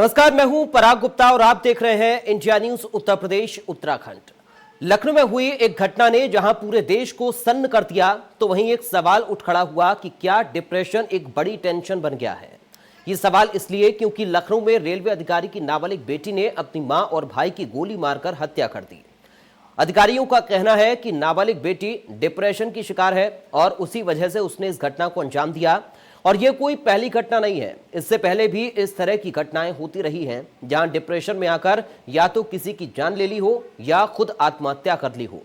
नमस्कार, मैं हूं पराग गुप्ता और आप देख रहे हैं इंडिया न्यूज उत्तर प्रदेश उत्तराखंड। लखनऊ में हुई एक घटना ने जहां पूरे देश को सन्न कर दिया, तो वहीं एक सवाल उठ खड़ा हुआ कि क्या डिप्रेशन एक बड़ी टेंशन बन गया है। ये सवाल इसलिए क्योंकि लखनऊ में रेलवे अधिकारी की नाबालिग बेटी ने अपनी मां और भाई की गोली मारकर हत्या कर दी। अधिकारियों का कहना है कि नाबालिग बेटी डिप्रेशन की शिकार है और उसी वजह से उसने इस घटना को अंजाम दिया। और यह कोई पहली घटना नहीं है, इससे पहले भी इस तरह की घटनाएं होती रही हैं, जहां डिप्रेशन में आकर या तो किसी की जान ले ली हो या खुद आत्महत्या कर ली हो।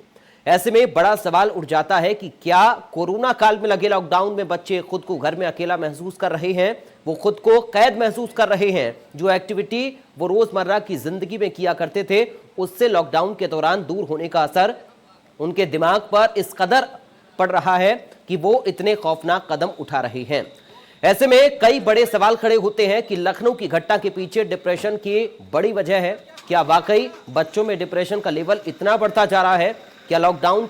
ऐसे में बड़ा सवाल उठ जाता है कि क्या कोरोना काल में लगे लॉकडाउन में बच्चे खुद को घर में अकेला महसूस कर रहे हैं, वो खुद को कैद महसूस कर रहे हैं। जो एक्टिविटी वो रोजमर्रा की जिंदगी में किया करते थे, उससे लॉकडाउन के दौरान दूर होने का असर उनके दिमाग पर इस कदर पड़ रहा है कि वो इतने खौफनाक कदम उठा रहे हैं। ऐसे में कई बड़े सवाल खड़े होते हैं कि लखनऊ की घटना के पीछे डिप्रेशन की बड़ी वजह है। क्या वाकई बच्चों में डिप्रेशन का लेवल इतना बढ़ता जा रहा है? क्या लॉकडाउन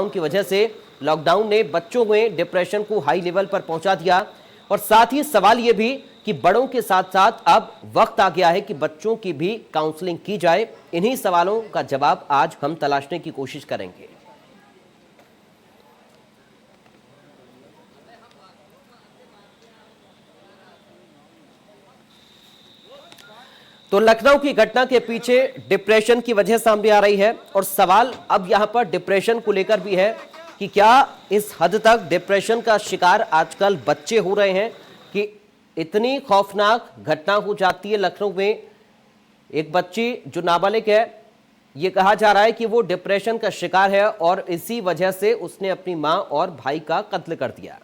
की वजह से लॉकडाउन ने बच्चों में डिप्रेशन को हाई लेवल पर पहुंचा दिया? और साथ ही सवाल यह भी कि बड़ों के साथ साथ अब वक्त आ गया है कि बच्चों की भी काउंसलिंग की जाए। इन्हीं सवालों का जवाब आज हम तलाशने की कोशिश करेंगे। तो लखनऊ की घटना के पीछे डिप्रेशन की वजह सामने आ रही है और सवाल अब यहां पर डिप्रेशन को लेकर भी है कि क्या इस हद तक डिप्रेशन का शिकार आजकल बच्चे हो रहे हैं कि इतनी खौफनाक घटना हो जाती है। लखनऊ में एक बच्ची जो नाबालिग है, ये कहा जा रहा है कि वो डिप्रेशन का शिकार है और इसी वजह से उसने अपनी मां और भाई का कत्ल कर दिया।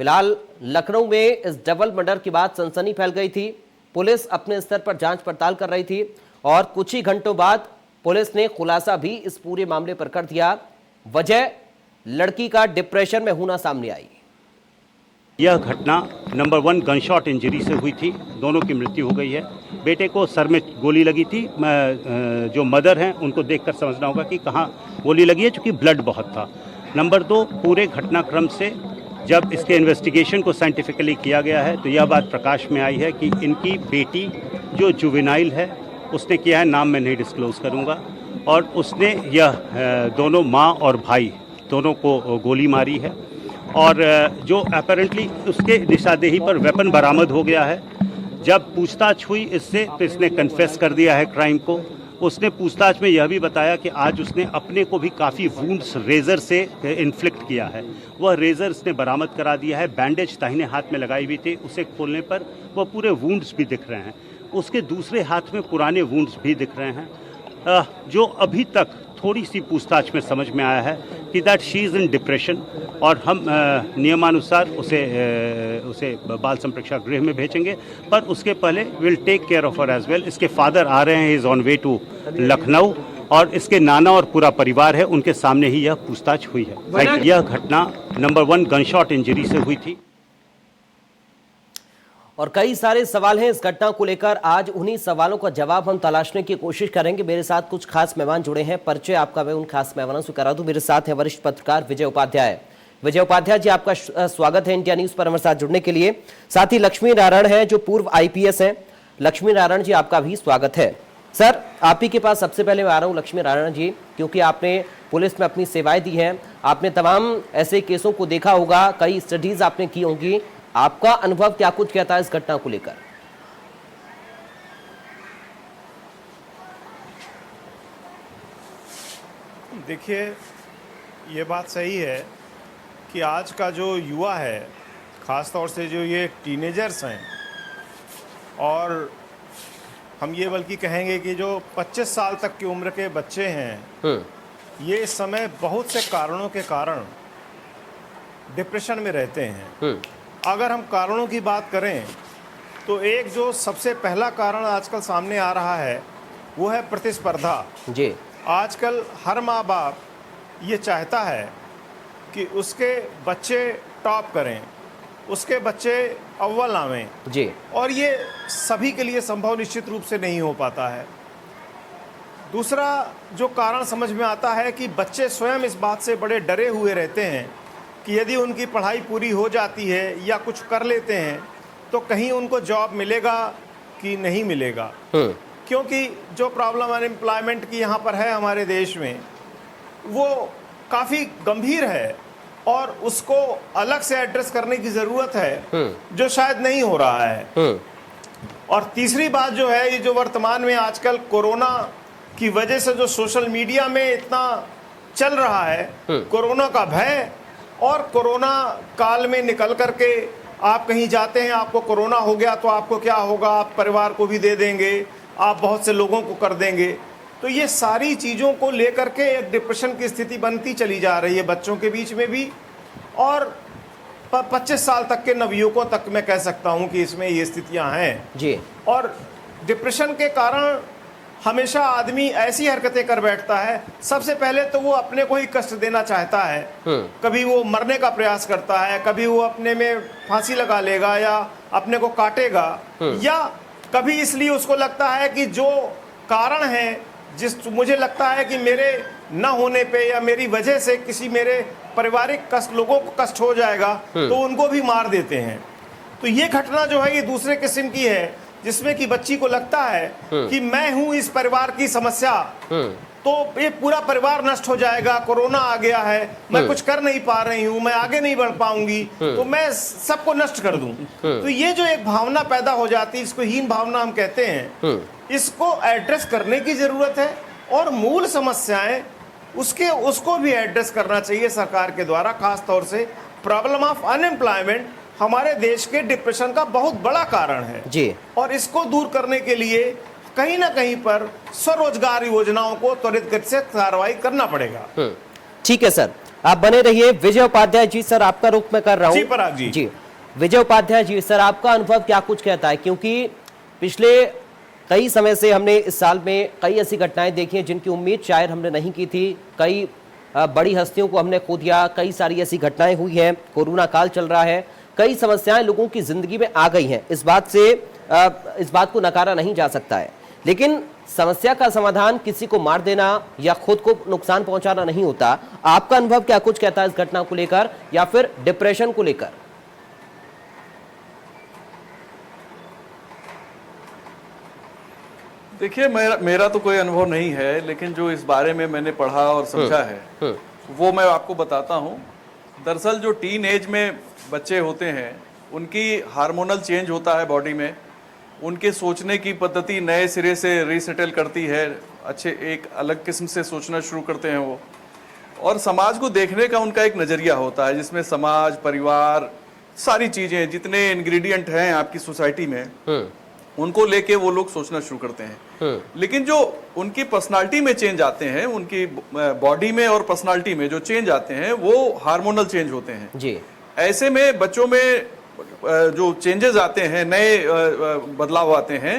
फिलहाल लखनऊ में इस डबल मर्डर के बाद सनसनी फैल गई थी। पुलिस अपने स्तर पर जांच पड़ताल कर रही थी और कुछ ही घंटों बाद पुलिस ने खुलासा भी इस पूरे मामले पर कर दिया। वजह लड़की का डिप्रेशन में होना सामने आई। यह घटना नंबर 1 गनशॉट इंजरी से हुई थी। दोनों की मृत्यु हो गई है। बेटे को सर में गोली लगी थी। जो मदर हैं उनको देखकर समझना होगा कि कहाँ गोली लगी है, चूँकि ब्लड बहुत था। नंबर 2, पूरे घटनाक्रम से जब इसके इन्वेस्टिगेशन को साइंटिफिकली किया गया है तो यह बात प्रकाश में आई है कि इनकी बेटी जो जुवेनाइल है उसने किया है, नाम मैं नहीं डिस्क्लोज करूँगा, और उसने यह दोनों माँ और भाई दोनों को गोली मारी है। और जो अपेरेंटली उसके निशानदेही पर वेपन बरामद हो गया है। जब पूछताछ हुई इससे तो इसने कन्फेस कर दिया है क्राइम को। उसने पूछताछ में यह भी बताया कि आज उसने अपने को भी काफ़ी वुंड्स रेज़र से इन्फ्लिक्ट किया है। वह रेज़र इसने बरामद करा दिया है। बैंडेज दाहिने हाथ में लगाई हुई थी, उसे खोलने पर वह पूरे वुंड्स भी दिख रहे हैं। उसके दूसरे हाथ में पुराने वुंड्स भी दिख रहे हैं। जो अभी तक थोड़ी सी पूछताछ में समझ में आया है कि that she is in depression, और हम नियमानुसार उसे बाल संप्रेक्षण गृह में भेजेंगे। पर उसके पहले will take care of her as well. इसके फादर आ रहे हैं, is on way to Lucknow, और इसके नाना और पूरा परिवार है, उनके सामने ही यह पूछताछ हुई है। यह घटना नंबर 1 गनशॉट इंजरी से हुई थी। और कई सारे सवाल हैं इस घटना को लेकर। आज उन्हीं सवालों का जवाब हम तलाशने की कोशिश करेंगे। मेरे साथ कुछ खास मेहमान जुड़े हैं। परिचय आपका मैं उन खास मेहमानों से करा दूं। मेरे साथ है वरिष्ठ पत्रकार विजय उपाध्याय। विजय उपाध्याय जी, आपका स्वागत है इंडिया न्यूज पर हमारे साथ जुड़ने के लिए। साथ ही लक्ष्मी नारायण है जो पूर्व IPS हैं। लक्ष्मी नारायण जी, आपका भी स्वागत है। सर, आप ही के पास सबसे पहले मैं आ रहा हूँ लक्ष्मी नारायण जी, क्योंकि आपने पुलिस में अपनी सेवाएं दी हैं, आपने तमाम ऐसे केसों को देखा होगा, कई स्टडीज आपने की होंगी। आपका अनुभव क्या कुछ कहता है इस घटना को लेकर? देखिए, ये बात सही है कि आज का जो युवा है, ख़ास तौर से जो ये टीनेजर्स हैं, और हम ये बल्कि कहेंगे कि जो 25 साल तक की उम्र के बच्चे हैं, ये इस समय बहुत से कारणों के कारण डिप्रेशन में रहते हैं। अगर हम कारणों की बात करें तो एक जो सबसे पहला कारण आजकल सामने आ रहा है वो है प्रतिस्पर्धा जी। आजकल हर माँ बाप ये चाहता है कि उसके बच्चे टॉप करें, उसके बच्चे अव्वल आवें जी, और ये सभी के लिए संभव निश्चित रूप से नहीं हो पाता है। दूसरा जो कारण समझ में आता है कि बच्चे स्वयं इस बात से बड़े डरे हुए रहते हैं कि यदि उनकी पढ़ाई पूरी हो जाती है या कुछ कर लेते हैं तो कहीं उनको जॉब मिलेगा की नहीं मिलेगा, क्योंकि जो प्रॉब्लम अनएम्प्लॉयमेंट की यहाँ पर है हमारे देश में वो काफ़ी गंभीर है और उसको अलग से एड्रेस करने की ज़रूरत है जो शायद नहीं हो रहा है। और तीसरी बात जो है, ये जो वर्तमान में आजकल कोरोना की वजह से जो सोशल मीडिया में इतना चल रहा है, कोरोना का भय, और कोरोना काल में निकल करके आप कहीं जाते हैं, आपको कोरोना हो गया तो आपको क्या होगा, आप परिवार को भी दे देंगे, आप बहुत से लोगों को कर देंगे। तो ये सारी चीज़ों को लेकर के एक डिप्रेशन की स्थिति बनती चली जा रही है बच्चों के बीच में भी, और 25 साल तक के नवयुवकों तक मैं कह सकता हूं कि इसमें ये स्थितियां हैं जी। और डिप्रेशन के कारण हमेशा आदमी ऐसी हरकतें कर बैठता है, सबसे पहले तो वो अपने को ही कष्ट देना चाहता है, कभी वो मरने का प्रयास करता है, कभी वो अपने में फांसी लगा लेगा या अपने को काटेगा, या कभी इसलिए उसको लगता है कि जो कारण है, मुझे लगता है कि मेरे न होने पे या मेरी वजह से किसी मेरे पारिवारिक कष्ट, लोगों को कष्ट हो जाएगा, तो उनको भी मार देते हैं। तो ये घटना जो है ये दूसरे किस्म की है, जिसमें कि बच्ची को लगता है कि मैं हूं इस परिवार की समस्या, तो ये पूरा परिवार नष्ट हो जाएगा, कोरोना आ गया है, मैं कुछ कर नहीं पा रही हूं, मैं आगे नहीं बढ़ पाऊंगी, तो मैं सबको नष्ट कर दूं। तो ये जो एक भावना पैदा हो जाती है, इसको हीन भावना हम कहते हैं, इसको एड्रेस करने की जरूरत है, और मूल समस्याएं उसको भी एड्रेस करना चाहिए सरकार के द्वारा। खास तौर से प्रॉब्लम ऑफ अनएम्प्लॉयमेंट हमारे देश के डिप्रेशन का बहुत बड़ा कारण है जी, और इसको दूर करने के लिए कहीं ना कहीं पर स्वरोजगार योजनाओं को त्वरित गति से कार्रवाई करना पड़ेगा। ठीक है सर, आप बने रहिए। विजय उपाध्याय जी, सर आपका रुख मैं कर रहा हूँ। जी पराग जी। जी विजय उपाध्याय जी, सर आपका अनुभव क्या कुछ कहता है, क्योंकि पिछले कई समय से हमने इस साल में कई ऐसी घटनाएं देखी हैं जिनकी उम्मीद शायद हमने नहीं की थी, कई बड़ी हस्तियों को हमने खो दिया, कई सारी ऐसी घटनाएं हुई हैं, कोरोना काल चल रहा है, कई समस्याएं लोगों की जिंदगी में आ गई हैं, इस बात को नकारा नहीं जा सकता है। लेकिन समस्या का समाधान किसी को मार देना या खुद को नुकसान पहुंचाना नहीं होता। आपका अनुभव क्या कुछ कहता है इस घटना को लेकर या फिर डिप्रेशन को लेकर? देखिए, मेरा तो कोई अनुभव नहीं है, लेकिन जो इस बारे में मैंने पढ़ा और समझा है वो मैं आपको बताता हूँ। दरअसल जो टीन एज में बच्चे होते हैं उनकी हार्मोनल चेंज होता है बॉडी में, उनके सोचने की पद्धति नए सिरे से रीसेटल करती है, अच्छे एक अलग किस्म से सोचना शुरू करते हैं वो, और समाज को देखने का उनका एक नज़रिया होता है जिसमें समाज, परिवार, सारी चीज़ें, जितने इंग्रेडिएंट हैं आपकी सोसाइटी में, उनको लेके वो लोग सोचना शुरू करते हैं। लेकिन जो उनकी पर्सनालिटी में चेंज आते हैं, उनकी बॉडी में और पर्सनालिटी में जो चेंज आते हैं वो हार्मोनल चेंज होते हैं जी। ऐसे में बच्चों में जो चेंजेस आते हैं, नए बदलाव आते हैं,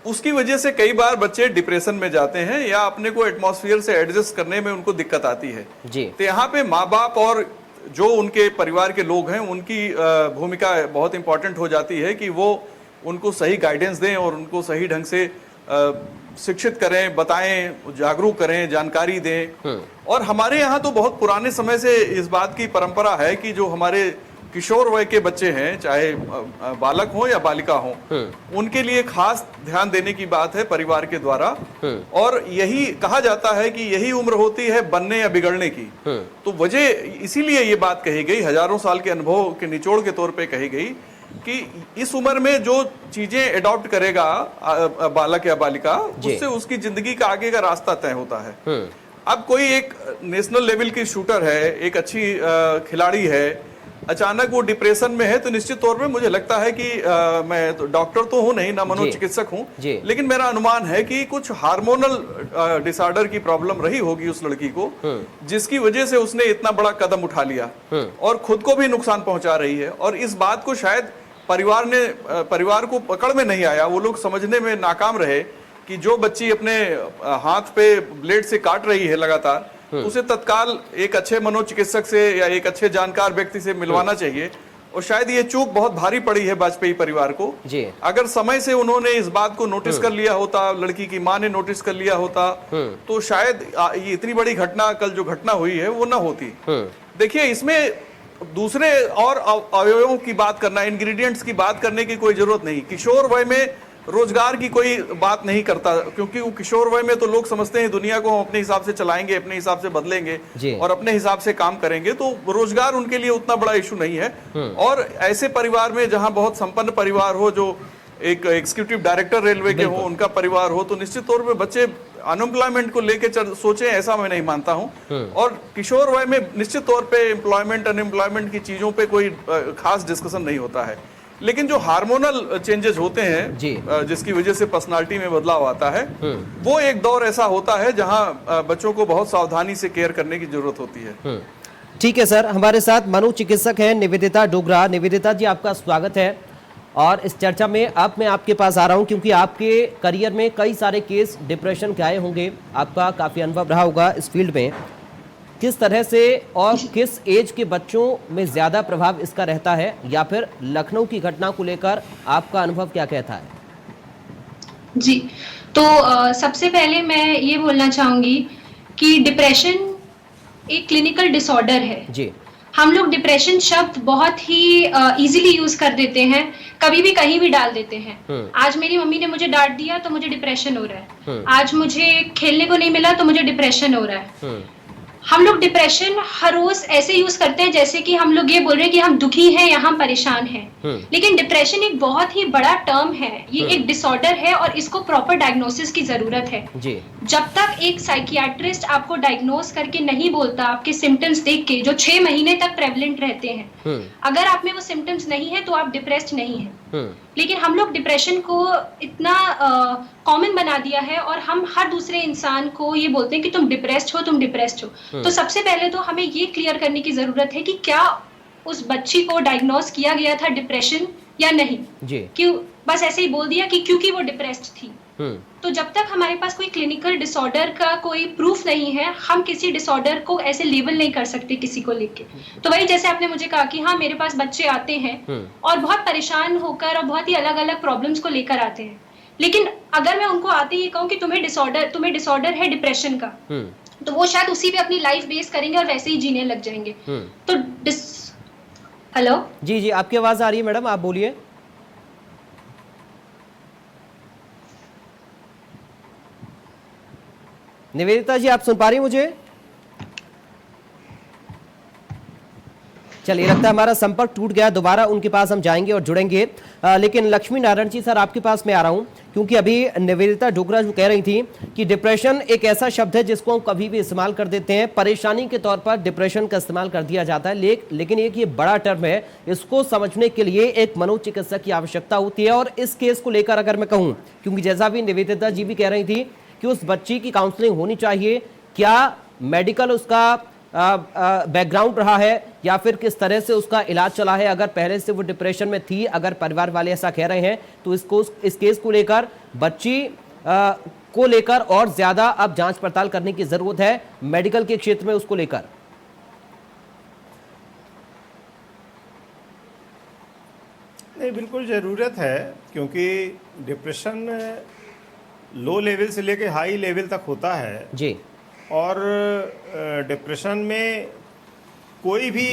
उसकी वजह से कई बार बच्चे डिप्रेशन में जाते हैं या अपने को एटमॉस्फेयर से एडजस्ट करने में उनको दिक्कत आती है जी। तो यहाँ पे माँ बाप और जो उनके परिवार के लोग हैं उनकी भूमिका बहुत इंपॉर्टेंट हो जाती है कि वो उनको सही गाइडेंस दें और उनको सही ढंग से शिक्षित करें, बताएं, जागरूक करें, जानकारी दें। और हमारे यहाँ तो बहुत पुराने समय से इस बात की परंपरा है कि जो हमारे किशोर वय के बच्चे हैं, चाहे बालक हों या बालिका हों, उनके लिए खास ध्यान देने की बात है परिवार के द्वारा। और यही कहा जाता है कि यही उम्र होती है बनने या बिगड़ने की। तो वजह इसीलिए ये बात कही गई, हजारों साल के अनुभव के निचोड़ के तौर पे कही गई कि इस उम्र में जो चीजें एडॉप्ट करेगा बालक या बालिका, उससे उसकी जिंदगी का आगे का रास्ता तय होता है। अब कोई एक नेशनल लेवल की शूटर है, एक अच्छी खिलाड़ी है, अचानक वो डिप्रेशन में है, तो निश्चित तौर पे मुझे लगता है कि मैं तो डॉक्टर तो हूं नहीं, ना मनोचिकित्सक हूं, लेकिन मेरा अनुमान है कि कुछ हार्मोनल डिसऑर्डर की प्रॉब्लम रही होगी उस लड़की को, जिसकी वजह से उसने इतना बड़ा कदम उठा लिया और खुद को भी नुकसान पहुंचा रही है। और इस बात को शायद परिवार को पकड़ में नहीं आया, वो लोग समझने में नाकाम रहे कि जो बच्ची अपने हाथ पे ब्लेड से काट रही है लगातार, उसे तत्काल एक अच्छे मनोचिकित्सक से या एक अच्छे जानकार व्यक्ति से मिलवाना चाहिए। और शायद ये चूक बहुत भारी पड़ी है वाजपेयी परिवार को जी। अगर समय से उन्होंने इस बात को नोटिस कर लिया होता, लड़की की मां ने नोटिस कर लिया होता, तो शायद ये इतनी बड़ी घटना, कल जो घटना हुई है, वो ना होती। देखिए, इसमें दूसरे और अवयवों की बात करना, इंग्रेडिएंट्स की बात करने की कोई जरूरत नहीं। किशोर वय में रोजगार की कोई बात नहीं करता, क्योंकि वो किशोर वय में तो लोग समझते हैं दुनिया को हम अपने हिसाब से चलाएंगे, अपने हिसाब से बदलेंगे और अपने हिसाब से काम करेंगे, तो रोजगार उनके लिए उतना बड़ा इशू नहीं है। और ऐसे परिवार में जहां बहुत संपन्न परिवार हो, जो एक एग्जीक्यूटिव डायरेक्टर रेलवे के हो, उनका परिवार हो, तो निश्चित तौर पे बच्चे अनएम्प्लॉयमेंट को लेके सोचे, ऐसा मैं नहीं मानता हूं। और किशोर वय में निश्चित तौर पे एम्प्लॉयमेंट अनएम्प्लॉयमेंट की चीजों पे कोई खास डिस्कशन नहीं होता है, लेकिन जो हार्मोनल चेंजेस होते हैं जिसकी वजह से पर्सनालिटी में बदलाव आता है, वो एक दौर ऐसा होता है जहां बच्चों को बहुत सावधानी से केयर करने की जरूरत होती है। ठीक है सर, हमारे साथ मनोचिकित्सक हैं निवेदिता डोगरा। निवेदिता जी, आपका स्वागत है। और इस चर्चा में अब मैं आपके पास आ रहा हूं क्योंकि आपके करियर में कई सारे केस डिप्रेशन के आए होंगे, आपका काफ़ी अनुभव रहा होगा इस फील्ड में। किस तरह से और किस एज के बच्चों में ज़्यादा प्रभाव इसका रहता है, या फिर लखनऊ की घटना को लेकर आपका अनुभव क्या कहता है? जी, तो सबसे पहले मैं ये बोलना चाहूँगी कि डिप्रेशन एक क्लिनिकल डिसऑर्डर है जी। हम लोग डिप्रेशन शब्द बहुत ही इजीली यूज कर देते हैं, कभी भी कहीं भी डाल देते हैं। आज मेरी मम्मी ने मुझे डांट दिया तो मुझे डिप्रेशन हो रहा है, आज मुझे खेलने को नहीं मिला तो मुझे डिप्रेशन हो रहा है। हम लोग डिप्रेशन हर रोज ऐसे यूज करते हैं जैसे कि हम लोग ये बोल रहे हैं कि हम दुखी हैं या हम परेशान हैं, लेकिन डिप्रेशन एक बहुत ही बड़ा टर्म है, ये एक डिसऑर्डर है और इसको प्रॉपर डायग्नोसिस की जरूरत है जी। जब तक एक साइकियाट्रिस्ट आपको डायग्नोस करके नहीं बोलता, आपके सिम्टम्स देख के जो 6 महीने तक प्रेवलेंट रहते हैं, अगर आप में वो सिम्टम्स नहीं है तो आप डिप्रेस्ड नहीं है। लेकिन हम लोग डिप्रेशन को इतना कॉमन बना दिया है और हम हर दूसरे इंसान को ये बोलते हैं कि तुम डिप्रेस्ड हो, तुम डिप्रेस्ड हो। तो सबसे पहले तो हमें ये क्लियर करने की जरूरत है कि क्या उस बच्ची को डायग्नोस किया गया था डिप्रेशन या नहीं जी। क्यों बस ऐसे ही बोल दिया कि क्योंकि वो डिप्रेस्ड थी। तो जब तक हमारे पास कोई क्लिनिकल डिसऑर्डर का कोई प्रूफ नहीं है, हम किसी डिसऑर्डर को ऐसे लेबल नहीं कर सकते किसी को लेके। तो वही जैसे आपने मुझे कहा कि हाँ, मेरे पास बच्चे आते हैं और बहुत परेशान होकर और बहुत ही अलग अलग प्रॉब्लम्स को लेकर आते हैं, लेकिन अगर मैं उनको आते ही कहूँ कि तुम्हें डिसऑर्डर है डिप्रेशन का, तो वो शायद उसी पे अपनी लाइफ बेस करेंगे और वैसे ही जीने लग जाएंगे। तो हेलो जी जी, आपकी आवाज आ रही है मैडम, आप बोलिए। निवेदिता जी, आप सुन पा रही हैं मुझे? चलिए, लगता है हमारा संपर्क टूट गया, दोबारा उनके पास हम जाएंगे और जुड़ेंगे। लेकिन लक्ष्मी नारायण जी सर, आपके पास मैं आ रहा हूं क्योंकि अभी निवेदिता डोगरा जो कह रही थी कि डिप्रेशन एक ऐसा शब्द है जिसको हम कभी भी इस्तेमाल कर देते हैं, परेशानी के तौर पर डिप्रेशन का इस्तेमाल कर दिया जाता है, लेकिन एक ये बड़ा टर्म है, इसको समझने के लिए एक मनोचिकित्सक की आवश्यकता होती है। और इस केस को लेकर अगर मैं कहूँ, क्योंकि जैसा भी निवेदिता जी भी कह रही थी कि उस बच्ची की काउंसलिंग होनी चाहिए, क्या मेडिकल उसका बैकग्राउंड रहा है या फिर किस तरह से उसका इलाज चला है, अगर पहले से वो डिप्रेशन में थी, अगर परिवार वाले ऐसा कह रहे हैं, तो इस केस को लेकर बच्ची को लेकर और ज्यादा अब जांच पड़ताल करने की जरूरत है मेडिकल के क्षेत्र में उसको लेकर। नहीं, बिल्कुल ज़रूरत है, क्योंकि डिप्रेशन लो लेवल से लेके हाई लेवल तक होता है जी। और डिप्रेशन में कोई भी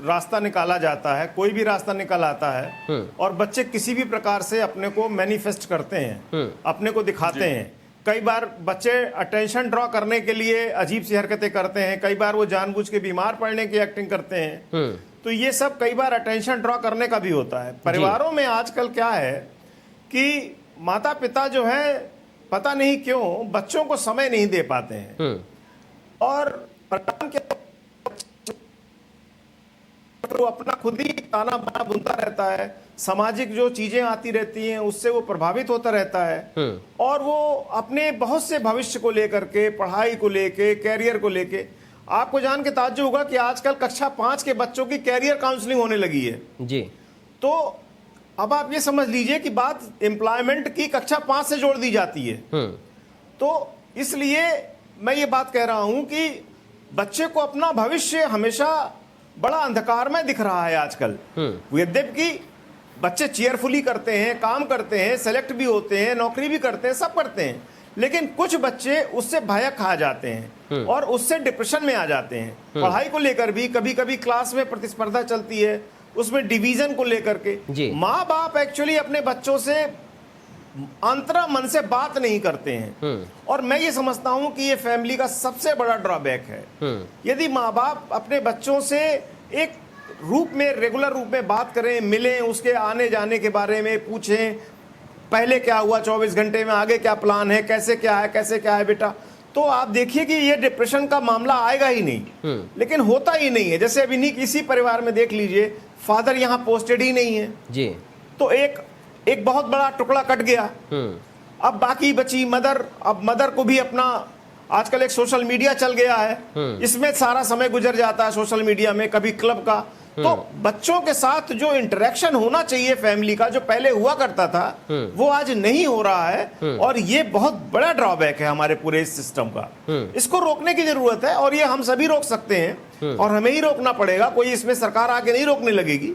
रास्ता निकाला जाता है, कोई भी रास्ता निकल आता है, और बच्चे किसी भी प्रकार से अपने को मैनिफेस्ट करते हैं, अपने को दिखाते हैं। कई बार बच्चे अटेंशन ड्रॉ करने के लिए अजीब सी हरकतें करते हैं, कई बार वो जानबूझ के बीमार पड़ने की एक्टिंग करते हैं। तो ये सब कई बार अटेंशन ड्रॉ करने का भी होता है। परिवारों में आजकल क्या है कि माता पिता जो है पता नहीं क्यों बच्चों को समय नहीं दे पाते हैं, और वो अपना खुद ही ताना बाना बुनता रहता है, सामाजिक जो चीजें आती रहती हैं उससे वो प्रभावित होता रहता है, और वो अपने बहुत से भविष्य को लेकर के, पढ़ाई को लेके, कैरियर को लेके, आपको जान के ताज्जुब होगा कि आजकल कक्षा 5 के बच्चों की कैरियर काउंसलिंग होने लगी है जी। तो अब आप ये समझ लीजिए कि बात एम्प्लॉयमेंट की कक्षा 5 से जोड़ दी जाती है। तो इसलिए मैं ये बात कह रहा हूं कि बच्चे को अपना भविष्य हमेशा बड़ा अंधकार में दिख रहा है आजकल। यद्यपि बच्चे चीयरफुली करते हैं, काम करते हैं, सेलेक्ट भी होते हैं, नौकरी भी करते हैं, सब करते हैं, लेकिन कुछ बच्चे उससे भय खा जाते हैं और उससे डिप्रेशन में आ जाते हैं। पढ़ाई को लेकर भी कभी कभी क्लास में प्रतिस्पर्धा चलती है, उसमें डिवीजन को लेकर के माँ बाप एक्चुअली अपने बच्चों से अंतरा मन से बात नहीं करते हैं। और मैं ये समझता हूं कि ये फैमिली का सबसे बड़ा ड्रॉबैक है। यदि माँ बाप अपने बच्चों से एक रूप में, रेगुलर रूप में बात करें, मिलें, उसके आने जाने के बारे में पूछें, पहले क्या हुआ 24 घंटे में, आगे क्या प्लान है, कैसे क्या है बेटा, तो आप देखिए कि ये डिप्रेशन का मामला आएगा ही नहीं। लेकिन होता ही नहीं है। जैसे अभी इसी परिवार में देख लीजिए, फादर यहाँ पोस्टेड ही नहीं है जी, तो एक बहुत बड़ा टुकड़ा कट गया। अब बाकी बची मदर। अब मदर को भी अपना, आजकल एक सोशल मीडिया चल गया है, इसमें सारा समय गुजर जाता है सोशल मीडिया में, कभी क्लब का। तो बच्चों के साथ जो इंटरेक्शन होना चाहिए फैमिली का, जो पहले हुआ करता था, वो आज नहीं हो रहा है। और ये बहुत बड़ा ड्रॉबैक है हमारे पूरे इस सिस्टम का। इसको रोकने की जरूरत है, और ये हम सभी रोक सकते हैं, और हमें ही रोकना पड़ेगा। कोई इसमें सरकार आके नहीं रोकने लगेगी।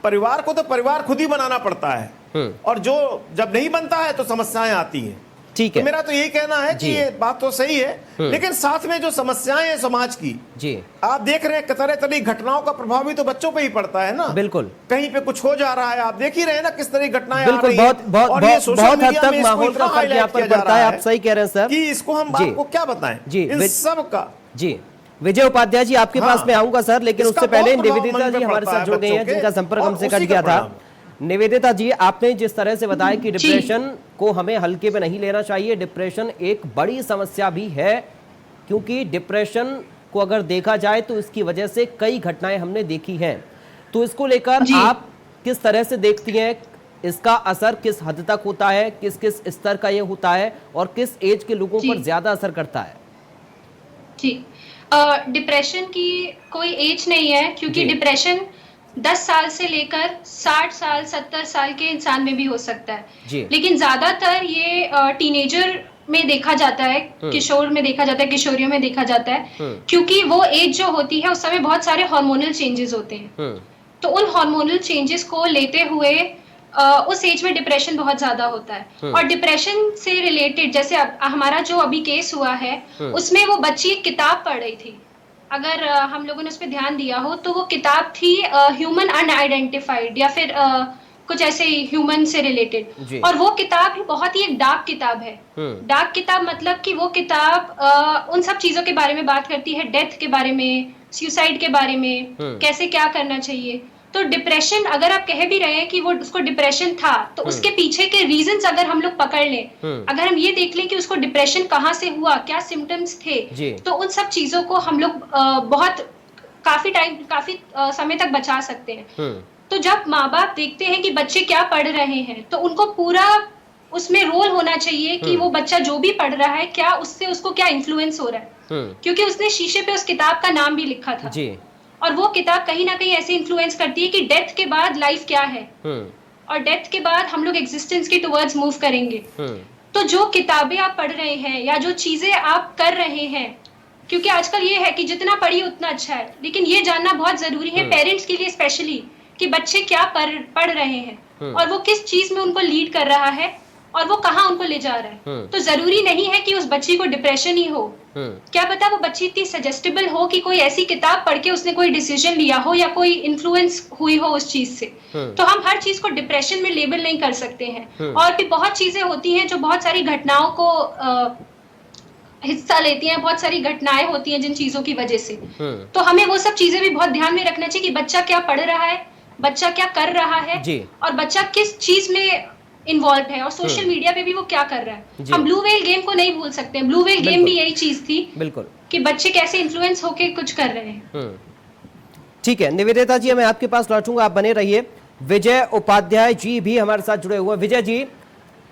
परिवार को तो परिवार खुद ही बनाना पड़ता है, और जो जब नहीं बनता है तो समस्याएं आती हैं। ठीक है, तो मेरा तो यही कहना है कि ये बात तो सही है, लेकिन साथ में जो समस्याएं हैं समाज की, जी, आप देख रहे हैं तरह तरह की घटनाओं का प्रभाव भी तो बच्चों पे ही पड़ता है ना। बिल्कुल, कहीं पे कुछ हो जा रहा है, आप देख ही रहे हैं ना किस तरह की घटनाएं बिल्कुल, आ रही हैं। बहुत हद तक माहौल का फर्क यहाँ पर पड़ता है। आप सही कह रहे हैं सर, कि इसको हम आपको क्या बताएं जी, इन सब का। जी, विजय उपाध्याय जी आपके पास में आऊंगा सर, लेकिन उससे पहले निवेदिता जी हमारे साथ जुड़ गए हैं, जिनका संपर्क हमसे कट गया था। निवेदिता जी, आपने जिस तरह से बताया कि डिप्रेशन को हमें हल्के में नहीं लेना चाहिए, डिप्रेशन एक बड़ी समस्या भी है, क्योंकि डिप्रेशन को अगर देखा जाए तो इसकी वजह से कई घटनाएं हमने देखी हैं। तो इसको लेकर आप किस तरह से देखती हैं, इसका असर किस हद तक होता है, किस किस स्तर का ये होता है, और किस एज के लोगों पर ज्यादा असर करता है? जी, डिप्रेशन की कोई एज नहीं है, क्योंकि डिप्रेशन 10 साल से लेकर 60 साल 70 साल के इंसान में भी हो सकता है। लेकिन ज्यादातर ये टीनेजर में देखा जाता है, किशोर में देखा जाता है, किशोरियों में देखा जाता है, क्योंकि वो एज जो होती है उस समय बहुत सारे हार्मोनल चेंजेस होते हैं। तो उन हार्मोनल चेंजेस को लेते हुए उस एज में डिप्रेशन बहुत ज्यादा होता है। और डिप्रेशन से रिलेटेड, जैसे हमारा जो अभी केस हुआ है, उसमें वो बच्ची एक किताब पढ़ रही थी। अगर हम लोगों ने उस पर ध्यान दिया हो तो वो किताब थी ह्यूमन अनआइडेंटिफाइड, या फिर कुछ ऐसे ह्यूमन से रिलेटेड। और वो किताब बहुत ही एक डार्क किताब है। डार्क किताब मतलब कि वो किताब उन सब चीजों के बारे में बात करती है, डेथ के बारे में, सुसाइड के बारे में, कैसे क्या करना चाहिए। तो डिप्रेशन, अगर आप कह भी रहे हैं कि वो उसको डिप्रेशन था, तो उसके पीछे के रीजंस अगर हम लोग पकड़ लें, अगर हम ये देख लें कि उसको डिप्रेशन कहाँ से हुआ, क्या सिम्टम्स थे, तो उन सब चीजों को हम लोग बहुत काफी समय तक बचा सकते हैं। तो जब माँ बाप देखते हैं कि बच्चे क्या पढ़ रहे हैं, तो उनको पूरा उसमें रोल होना चाहिए कि वो बच्चा जो भी पढ़ रहा है, क्या उससे उसको क्या इन्फ्लुएंस हो रहा है। क्योंकि उसने शीशे पे उस किताब का नाम भी लिखा था, और वो किताब कहीं ना कहीं ऐसे इन्फ्लुएंस करती है कि डेथ के बाद लाइफ क्या है, और डेथ के बाद हम लोग एग्जिस्टेंस के टुवर्ड्स मूव करेंगे। तो जो किताबें आप पढ़ रहे हैं या जो चीजें आप कर रहे हैं, क्योंकि आजकल ये है कि जितना पढ़िए उतना अच्छा है, लेकिन ये जानना बहुत जरूरी है पेरेंट्स के लिए स्पेशली, कि बच्चे क्या पढ़ रहे हैं और वो किस चीज में उनको लीड कर रहा है और वो कहाँ उनको ले जा रहा है। तो जरूरी नहीं है कि उस बच्ची को डिप्रेशन ही हो, क्या पता वो बच्ची इतनी सजेस्टेबल हो कि कोई ऐसी किताब पढ़ के उसने कोई डिसीजन लिया हो या कोई इन्फ्लुएंस हुई हो उस चीज से। तो हम हर चीज को डिप्रेशन में लेबल नहीं कर सकते हैं। और भी बहुत चीजें होती हैं जो बहुत सारी घटनाओं को हिस्सा लेती हैं, बहुत सारी घटनाएं होती हैं जिन चीजों की वजह से। तो हमें वो सब चीजें भी बहुत ध्यान में रखना चाहिए कि बच्चा क्या पढ़ रहा है, बच्चा क्या कर रहा है, और बच्चा किस चीज में इन्वॉल्व है, और सोशल मीडिया पे भी वो क्या कर रहा है। हम ब्लू व्हेल गेम को नहीं भूल सकते। ब्लू व्हेल गेम भी यही चीज थी, बिल्कुल, कि बच्चे कैसे इन्फ्लुएंस होके कुछ कर रहे हैं। ठीक है निवेदिता जी, मैं आपके पास लौटूंगा, आप बने रहिए। विजय उपाध्याय जी भी हमारे साथ जुड़े हुए। विजय जी,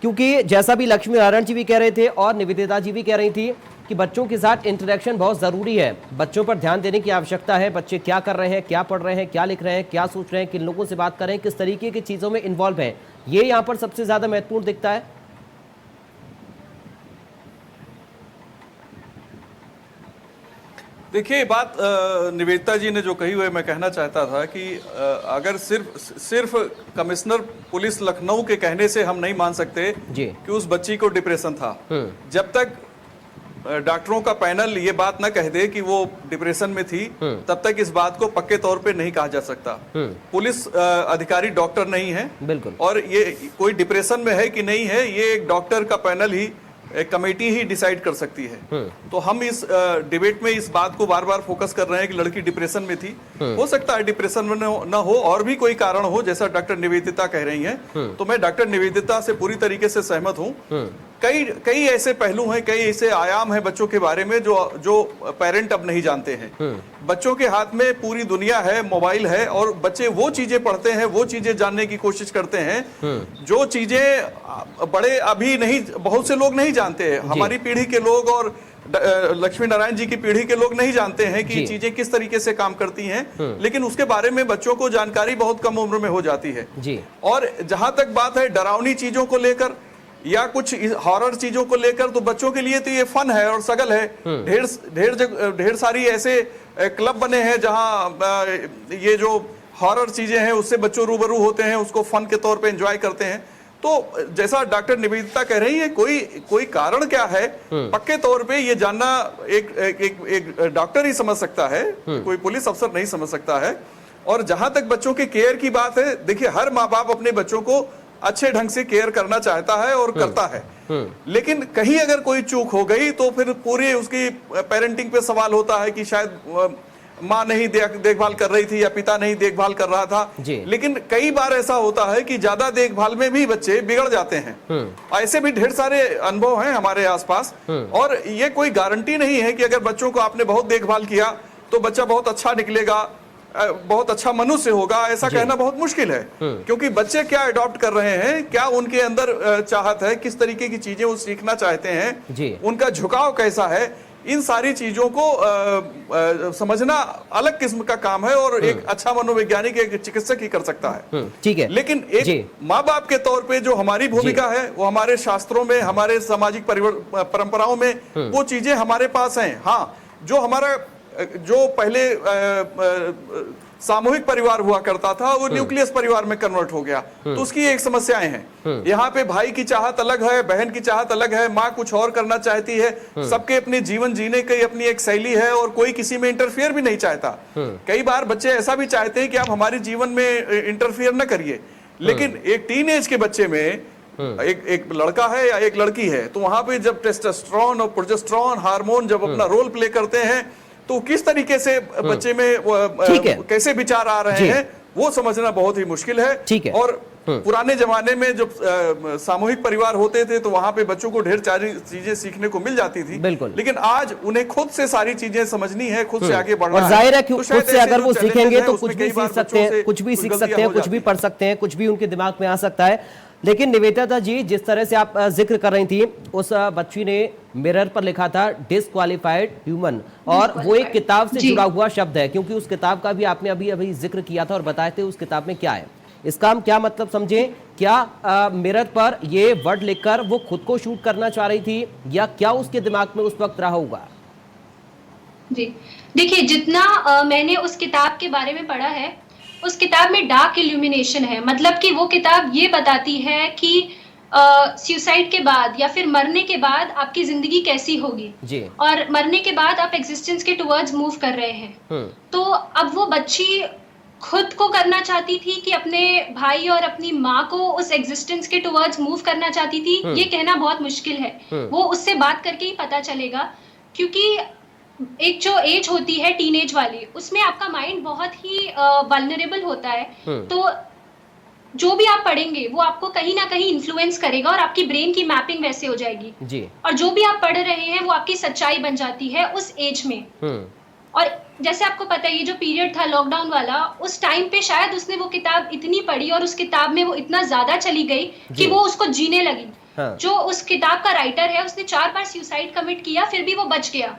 क्योंकि जैसा भी लक्ष्मी नारायण जी भी कह रहे थे और निवेदिता जी भी कह रही थी कि बच्चों के साथ इंटरेक्शन बहुत ज़रूरी है, बच्चों पर ध्यान देने की आवश्यकता है। बच्चे क्या कर रहे हैं, क्या पढ़ रहे हैं, क्या लिख रहे हैं, क्या सोच रहे हैं, किन लोगों से बात कर रहे हैं, किस तरीके की चीज़ों में इन्वॉल्व हैं, ये यहाँ पर सबसे ज़्यादा महत्वपूर्ण दिखता है। देखिए, बात निवेदिता जी ने जो कही हुई, मैं कहना चाहता था कि अगर सिर्फ कमिश्नर पुलिस लखनऊ के कहने से हम नहीं मान सकते कि उस बच्ची को डिप्रेशन था। जब तक डॉक्टरों का पैनल ये बात ना कह दे कि वो डिप्रेशन में थी, तब तक इस बात को पक्के तौर पे नहीं कहा जा सकता। पुलिस अधिकारी डॉक्टर नहीं है, बिल्कुल, और ये कोई डिप्रेशन में है कि नहीं है, ये एक डॉक्टर का पैनल ही, एक कमेटी ही डिसाइड कर सकती है। तो हम इस डिबेट में इस बात को बार बार फोकस कर रहे हैं कि लड़की डिप्रेशन में थी। हो सकता है डिप्रेशन में न हो, और भी कोई कारण हो, जैसा डॉक्टर निवेदिता कह रही हैं। तो मैं डॉक्टर निवेदिता से पूरी तरीके से सहमत हूं। कई ऐसे पहलू हैं, कई ऐसे आयाम हैं बच्चों के बारे में जो पेरेंट अब नहीं जानते हैं। बच्चों के हाथ में पूरी दुनिया है, मोबाइल है, और बच्चे वो चीजें पढ़ते हैं, वो चीजें जानने की कोशिश करते हैं जो चीजें बड़े अभी नहीं, बहुत से लोग नहीं जानते हैं। हमारी पीढ़ी के लोग और लक्ष्मी नारायण जी की पीढ़ी के लोग नहीं जानते हैं कि चीजें किस तरीके से काम करती हैं, लेकिन उसके बारे में बच्चों को जानकारी बहुत कम उम्र में हो जाती है जी। और जहां तक बात है डरावनी चीजों को लेकर या कुछ हॉरर चीजों को लेकर, तो बच्चों के लिए तो ये फन है और सगल है। ढेर सारी ऐसे क्लब बने हैं जहां ये जो हॉरर चीजें हैं उससे बच्चों रूबरू होते हैं, उसको फन के तौर पे एंजॉय करते हैं। तो जैसा डॉक्टर निवेदिता कह रही है, कोई कारण क्या है, पक्के तौर पे ये जानना एक डॉक्टर ही समझ सकता है, कोई पुलिस अफसर नहीं समझ सकता है। और जहां तक बच्चों के केयर की बात है, देखिए हर माँ बाप अपने बच्चों को अच्छे ढंग से केयर करना चाहता है और करता है, लेकिन कहीं अगर कोई चूक हो गई तो फिर पूरी उसकी पेरेंटिंग पे सवाल होता है कि शायद माँ नहीं देखभाल कर रही थी या पिता नहीं देखभाल कर रहा था। लेकिन कई बार ऐसा होता है कि ज्यादा देखभाल में भी बच्चे बिगड़ जाते हैं। ऐसे भी ढेर सारे अनुभव हैं हमारे आसपास, और ये कोई गारंटी नहीं है कि अगर बच्चों को आपने बहुत देखभाल किया तो बच्चा बहुत अच्छा निकलेगा, बहुत अच्छा मनुष्य होगा। ऐसा कहना बहुत मुश्किल है, क्योंकि बच्चे क्या अडॉप्ट कर रहे हैं, क्या उनके अंदर चाहत है, किस तरीके की चीजें वो सीखना चाहते हैं, उनका झुकाव कैसा है, इन सारी चीजों को समझना अलग किस्म का काम है, और एक अच्छा मनोवैज्ञानिक, एक चिकित्सक ही कर सकता है। ठीक है, लेकिन एक माँ बाप के तौर पे जो हमारी भूमिका है, वो हमारे शास्त्रों में, हमारे सामाजिक परंपराओं में वो चीजें हमारे पास हैं। हाँ, जो पहले सामूहिक परिवार हुआ करता था वो न्यूक्लियस परिवार में कन्वर्ट हो गया, तो उसकी एक समस्याएं हैं। यहाँ पे भाई की चाहत अलग है, बहन की चाहत अलग है, माँ कुछ और करना चाहती है, सबके अपने जीवन जीने की अपनी एक शैली है, और कोई किसी में इंटरफेयर भी नहीं चाहता। कई बार बच्चे ऐसा भी चाहते हैं कि आप हमारे जीवन में इंटरफेयर न करिए, लेकिन एक टीन एज के बच्चे में एक लड़का है या एक लड़की है, तो वहां पे जब टेस्टोस्टेरोन और प्रोजेस्टेरोन हार्मोन जब अपना रोल प्ले करते हैं, तो किस तरीके से बच्चे में कैसे विचार आ रहे हैं वो समझना बहुत ही मुश्किल है। और पुराने जमाने में जब सामूहिक परिवार होते थे तो वहां पे बच्चों को ढेर सारी चीजें सीखने को मिल जाती थी, लेकिन आज उन्हें खुद से सारी चीजें समझनी है, खुद से आगे बढ़ना है। और जाहिर है कि खुद से अगर वो सीखेंगे तो कुछ भी सीख सकते हैं, कुछ भी सीख सकते हैं, कुछ भी पढ़ सकते हैं, कुछ भी उनके दिमाग में आ सकता है। लेकिन निवेदिता जी, जिस तरह से आप जिक्र कर रही थी, उस बच्ची ने मिरर पर लिखा था डिस्क्वालिफाइड ह्यूमन, और वो एक किताब से जुड़ा हुआ शब्द है, क्योंकि उस किताब का भी आपने अभी जिक्र किया था और बताए थे उस किताब में क्या है। इसका हम क्या मतलब समझें? क्या मिरर पर ये वर्ड लिखकर वो खुद को शूट करना चाह रही थी, या क्या उसके दिमाग में उस वक्त रहा होगा? जी देखिए, जितना मैंने उस किताब के बारे में पढ़ा है, उस किताब में डार्क इल्यूमिनेशन है। मतलब कि वो किताब ये बताती है कि सुसाइड के बाद या फिर मरने के बाद आपकी जिंदगी कैसी होगी जी। और मरने के बाद आप एग्जिस्टेंस के टुवर्ड्स मूव कर रहे हैं। तो अब वो बच्ची खुद को करना चाहती थी कि अपने भाई और अपनी माँ को उस एग्जिस्टेंस के टुवर्ड्स मूव करना चाहती थी, ये कहना बहुत मुश्किल है। वो उससे बात करके ही पता चलेगा, क्योंकि एक जो एज होती है टीनेज वाली, उसमें आपका माइंड बहुत ही वल्नरेबल होता है। तो जो भी आप पढ़ेंगे वो आपको कहीं ना कहीं इन्फ्लुएंस करेगा, और आपकी ब्रेन की मैपिंग वैसे हो जाएगी जी। और जो भी आप पढ़ रहे हैं वो आपकी सच्चाई बन जाती है उस एज में। और जैसे आपको पता है, ये जो पीरियड था लॉकडाउन वाला, उस टाइम पे शायद उसने वो किताब इतनी पढ़ी और उस किताब में वो इतना ज्यादा चली गई कि वो उसको जीने लगी। जो उस किताब का राइटर है, उसने 4 बार सुसाइड कमिट किया, फिर भी वो बच गया।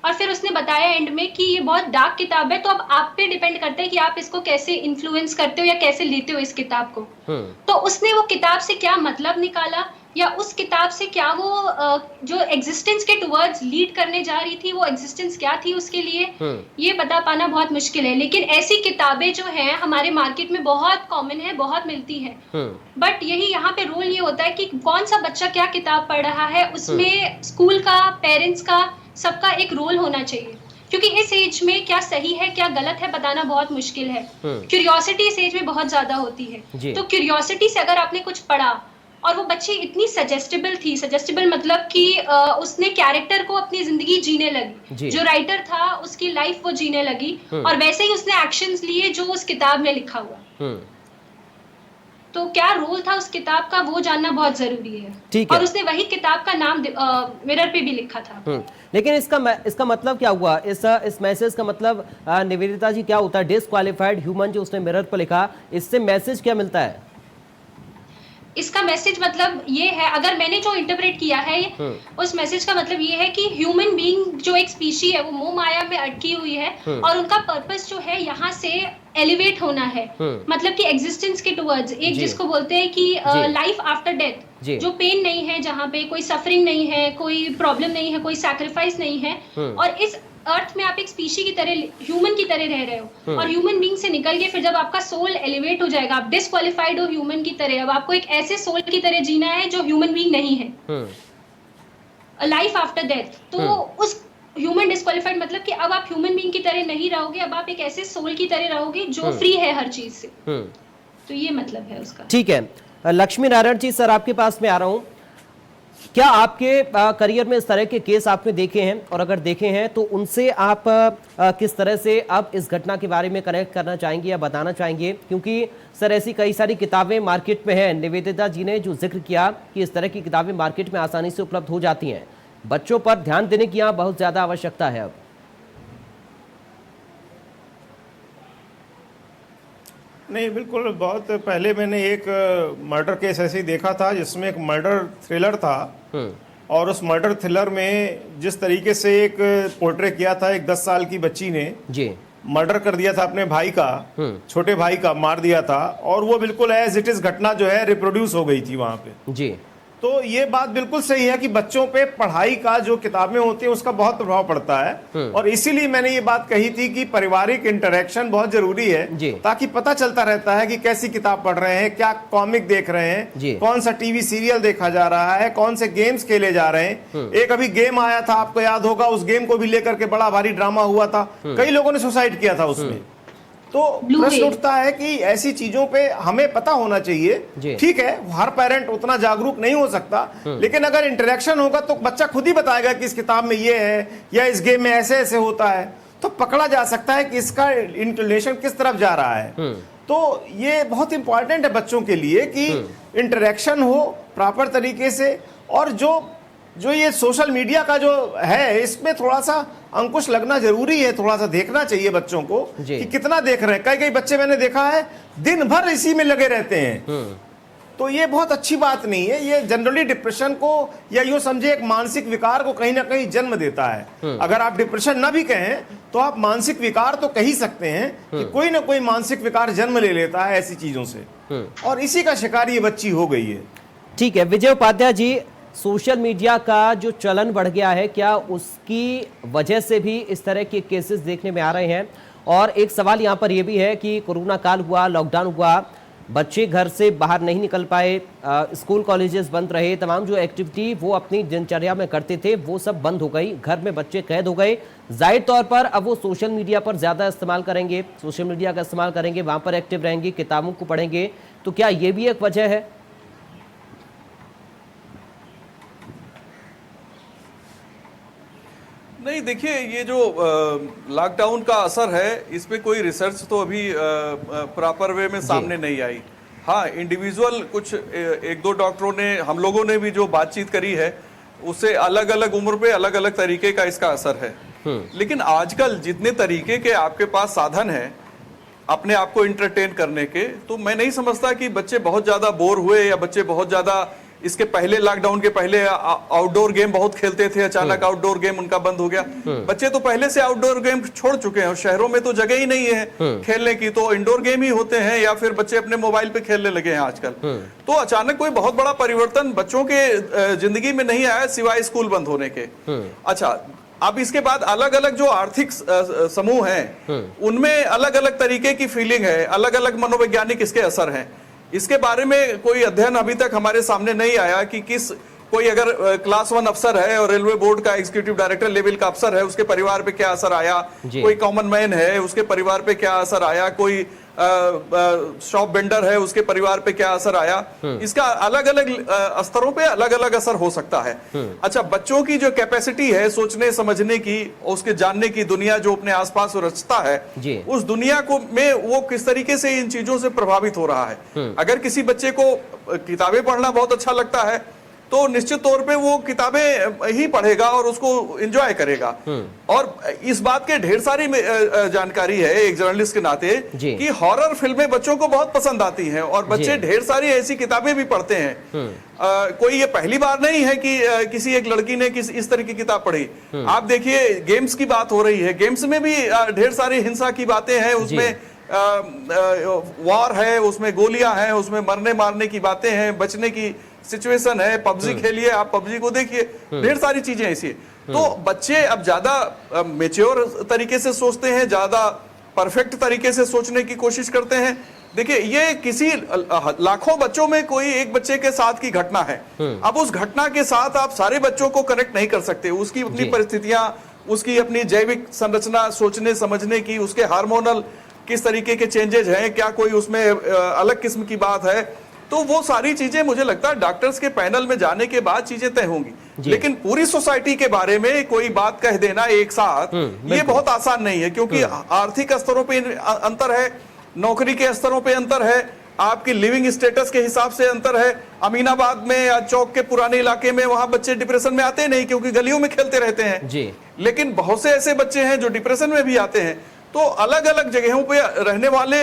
और फिर उसने बताया एंड में कि ये बहुत डार्क किताब है, तो अब आप पे डिपेंड करता है कि आप इसको कैसे इन्फ्लुएंस करते हो या कैसे लेते हो इस किताब को। तो उसने वो किताब से क्या मतलब निकाला या उस किताब से क्या वो जो एग्जिस्टेंस के टुवर्ड्स लीड करने जा रही थी, वो एग्जिस्टेंस क्या थी उसके लिए, ये बता पाना बहुत मुश्किल है। लेकिन ऐसी किताबें जो हैं हमारे मार्केट में बहुत कॉमन है, बहुत मिलती है। बट यही यहाँ पे रोल ये होता है कि कौन सा बच्चा क्या किताब पढ़ रहा है, उसमें स्कूल का, पेरेंट्स का, सबका एक रोल होना चाहिए। क्योंकि इस एज में क्या सही है क्या गलत है बताना बहुत मुश्किल है। क्यूरियोसिटी इस एज में बहुत ज्यादा होती है। तो क्यूरियोसिटी से अगर आपने कुछ पढ़ा और वो बच्ची इतनी सजेस्टेबल थी, सजेस्टेबल मतलब कि उसने कैरेक्टर को अपनी जिंदगी जीने लगी, जो राइटर था उसकी लाइफ वो जीने लगी और वैसे ही उसने एक्शंस लिए जो उस किताब में लिखा हुआ। तो क्या रोल था उस किताब का वो जानना बहुत जरूरी है। ठीक है। और उसने वही किताब का नाम मिरर पे भी लिखा था। लेकिन इसका मतलब क्या हुआ, इस मैसेज का मतलब निवेदिता जी क्या होता है? डिसक्वालिफाइड ह्यूमन जो उसने मिरर पर लिखा, इससे मैसेज क्या मिलता है? इसका मैसेज मतलब ये है, अगर मैंने जो इंटरप्रेट किया है उस मैसेज का मतलब ये है कि ह्यूमन बीइंग जो एक स्पीशी है वो मोह माया में अटकी हुई है और उनका पर्पस जो है यहाँ से एलिवेट होना है। मतलब कि एग्जिस्टेंस के टुवर्ड्स एक जिसको बोलते हैं कि लाइफ आफ्टर डेथ, जो पेन नहीं है, जहाँ पे कोई सफरिंग नहीं है, कोई प्रॉब्लम नहीं है, कोई सैक्रिफाइस नहीं है और इस अर्थ में आप एक स्पीशी की तरह, ह्यूमन की तरह रह रहे हो और ह्यूमन बीइंग से निकल के फिर जब आपका सोल एलिवेट हो जाएगा, आप डिसक्वालिफाइड हो ह्यूमन की तरह, अब आपको एक ऐसे सोल की तरह जीना है जो ह्यूमन बीइंग नहीं है, लाइफ आफ्टर डेथ। तो उस ह्यूमन डिसक्वालिफाइड मतलब कि अब आप ह्यूमन बीइंग की तरह नहीं रहोगे, अब आप एक ऐसे सोल की तरह रहोगे जो फ्री है हर चीज से। तो ये मतलब है उसका। ठीक है, लक्ष्मी नारायण जी सर आपके पास में आ रहा हूँ। क्या आपके करियर में इस तरह के केस आपने देखे हैं, और अगर देखे हैं तो उनसे आप किस तरह से अब इस घटना के बारे में कनेक्ट करना चाहेंगे या बताना चाहेंगे? क्योंकि सर ऐसी कई सारी किताबें मार्केट में हैं, निवेदिता जी ने जो जिक्र किया कि इस तरह की किताबें मार्केट में आसानी से उपलब्ध हो जाती हैं, बच्चों पर ध्यान देने की यहाँ बहुत ज्यादा आवश्यकता है। अब नहीं, बिल्कुल। बहुत पहले मैंने एक मर्डर केस ऐसे ही देखा था जिसमें एक मर्डर थ्रिलर था और उस मर्डर थ्रिलर में जिस तरीके से एक पोर्ट्रे किया था, एक 10 साल की बच्ची ने मर्डर कर दिया था अपने भाई का, छोटे भाई का मार दिया था और वो बिल्कुल एज इट इज घटना जो है रिप्रोड्यूस हो गई थी वहां पे। जी। तो ये बात बिल्कुल सही है कि बच्चों पे पढ़ाई का जो किताबें होती है उसका बहुत प्रभाव पड़ता है और इसीलिए मैंने ये बात कही थी कि पारिवारिक इंटरेक्शन बहुत जरूरी है, ताकि पता चलता रहता है कि कैसी किताब पढ़ रहे हैं, क्या कॉमिक देख रहे हैं, कौन सा टीवी सीरियल देखा जा रहा है, कौन से गेम्स खेले जा रहे हैं। एक अभी गेम आया था, आपको याद होगा, उस गेम को भी लेकर के बड़ा भारी ड्रामा हुआ था, कई लोगों ने सुसाइड किया था उसमें। तो प्रश्न उठता है कि ऐसी चीजों पे हमें पता होना चाहिए। ठीक है, हर पेरेंट उतना जागरूक नहीं हो सकता, लेकिन अगर इंटरेक्शन होगा तो बच्चा खुद ही बताएगा कि इस किताब में ये है या इस गेम में ऐसे ऐसे होता है, तो पकड़ा जा सकता है कि इसका इंक्लिनेशन किस तरफ जा रहा है। तो ये बहुत इंपॉर्टेंट है बच्चों के लिए कि इंटरेक्शन हो प्रॉपर तरीके से, और जो ये सोशल मीडिया का जो है इसमें थोड़ा सा अंकुश लगना जरूरी है, थोड़ा सा देखना चाहिए बच्चों को कि कितना देख रहे हैं। कई बच्चे मैंने देखा है दिन भर इसी में लगे रहते हैं, तो ये बहुत अच्छी बात नहीं है। ये जनरली डिप्रेशन को या यूं समझे एक मानसिक विकार को कहीं ना कहीं जन्म देता है। अगर आप डिप्रेशन ना भी कहें तो आप मानसिक विकार तो कह ही सकते हैं कि कोई ना कोई मानसिक विकार जन्म ले लेता है ऐसी चीजों से, और इसी का शिकार ये बच्ची हो गई है। ठीक है, विजय उपाध्याय जी, सोशल मीडिया का जो चलन बढ़ गया है, क्या उसकी वजह से भी इस तरह के केसेस देखने में आ रहे हैं? और एक सवाल यहाँ पर यह भी है कि कोरोना काल हुआ, लॉकडाउन हुआ, बच्चे घर से बाहर नहीं निकल पाए, स्कूल कॉलेजेस बंद रहे, तमाम जो एक्टिविटी वो अपनी दिनचर्या में करते थे वो सब बंद हो गई, घर में बच्चे कैद हो गए। जाहिर तौर पर अब वो सोशल मीडिया पर ज़्यादा इस्तेमाल करेंगे, सोशल मीडिया का इस्तेमाल करेंगे, वहाँ पर एक्टिव रहेंगे, किताबों को पढ़ेंगे। तो क्या ये भी एक वजह है? नहीं, देखिए, ये जो लॉकडाउन का असर है इस पे कोई रिसर्च तो अभी प्रॉपर वे में सामने नहीं आई। हाँ, इंडिविजुअल कुछ एक दो डॉक्टरों ने, हम लोगों ने भी जो बातचीत करी है उससे अलग अलग उम्र पे अलग अलग तरीके का इसका असर है। लेकिन आजकल जितने तरीके के आपके पास साधन है अपने आप को इंटरटेन करने के, तो मैं नहीं समझता कि बच्चे बहुत ज्यादा बोर हुए या बच्चे बहुत ज्यादा इसके पहले लॉकडाउन के पहले आउटडोर गेम बहुत खेलते थे, अचानक आउटडोर गेम उनका बंद हो गया। बच्चे तो पहले से आउटडोर गेम छोड़ चुके हैं और शहरों में तो जगह ही नहीं है खेलने की, तो इंडोर गेम ही होते हैं या फिर बच्चे अपने मोबाइल पे खेलने लगे हैं आजकल। तो अचानक कोई बहुत बड़ा परिवर्तन बच्चों के जिंदगी में नहीं आया सिवाय स्कूल बंद होने के। अच्छा, अब इसके बाद अलग अलग जो आर्थिक समूह हैं उनमें अलग अलग तरीके की फीलिंग है, अलग अलग मनोवैज्ञानिक इसके असर हैं। इसके बारे में कोई अध्ययन अभी तक हमारे सामने नहीं आया कि कोई अगर क्लास 1 अफसर है और रेलवे बोर्ड का एग्जीक्यूटिव डायरेक्टर लेवल का अफसर है, उसके परिवार पे क्या असर आया, कोई कॉमन मैन है उसके परिवार पे क्या असर आया, कोई शॉप वेंडर है उसके परिवार पे क्या असर आया। इसका अलग अलग स्तरों पे अलग अलग असर हो सकता है। अच्छा, बच्चों की जो कैपेसिटी है सोचने समझने की, उसके जानने की, दुनिया जो अपने आसपास रचता है उस दुनिया को में वो किस तरीके से इन चीजों से प्रभावित हो रहा है। अगर किसी बच्चे को किताबें पढ़ना बहुत अच्छा लगता है तो निश्चित तौर पे वो किताबें ही पढ़ेगा और उसको एंजॉय करेगा। और इस बात के ढेर सारी जानकारी है एक जर्नलिस्ट के नाते कि हॉरर फिल्में बच्चों को बहुत पसंद आती हैं और बच्चे ढेर सारी ऐसी किताबें भी पढ़ते हैं। कोई ये पहली बार नहीं है कि किसी एक लड़की ने इस तरह की किताब पढ़ी। आप देखिए, गेम्स की बात हो रही है, गेम्स में भी ढेर सारी हिंसा की बातें हैं, उसमें वॉर है, उसमें गोलियां हैं, उसमें मरने मारने की बातें हैं, बचने की सिचुएशन है। पबजी खेलिए, आप पबजी को देखिए, ढेर सारी चीजें ऐसी। तो बच्चे अब ज्यादा मैच्योर तरीके से सोचते हैं, ज्यादा परफेक्ट तरीके से सोचने की कोशिश करते हैं। देखिए, ये किसी लाखों बच्चों में कोई एक बच्चे के साथ की घटना है। अब उस घटना के साथ आप सारे बच्चों को कनेक्ट नहीं कर सकते। उसकी अपनी परिस्थितियां, उसकी अपनी जैविक संरचना सोचने समझने की, उसके हार्मोनल किस तरीके के चेंजेज हैं, क्या कोई उसमें अलग किस्म की बात है, तो वो सारी चीजें मुझे लगता है डॉक्टर्स के पैनल में जाने के बाद चीजें तय होंगी। लेकिन पूरी सोसाइटी के बारे में कोई बात कह देना एक साथ ये बहुत आसान नहीं है, क्योंकि आर्थिक स्तरों पे अंतर है, नौकरी के स्तरों पे अंतर है, आपकी लिविंग स्टेटस के हिसाब से अंतर है। अमीनाबाद में या चौक के पुराने इलाके में वहां बच्चे डिप्रेशन में आते नहीं क्योंकि गलियों में खेलते रहते हैं। लेकिन बहुत से ऐसे बच्चे हैं जो डिप्रेशन में भी आते हैं। तो अलग अलग जगहों पे रहने वाले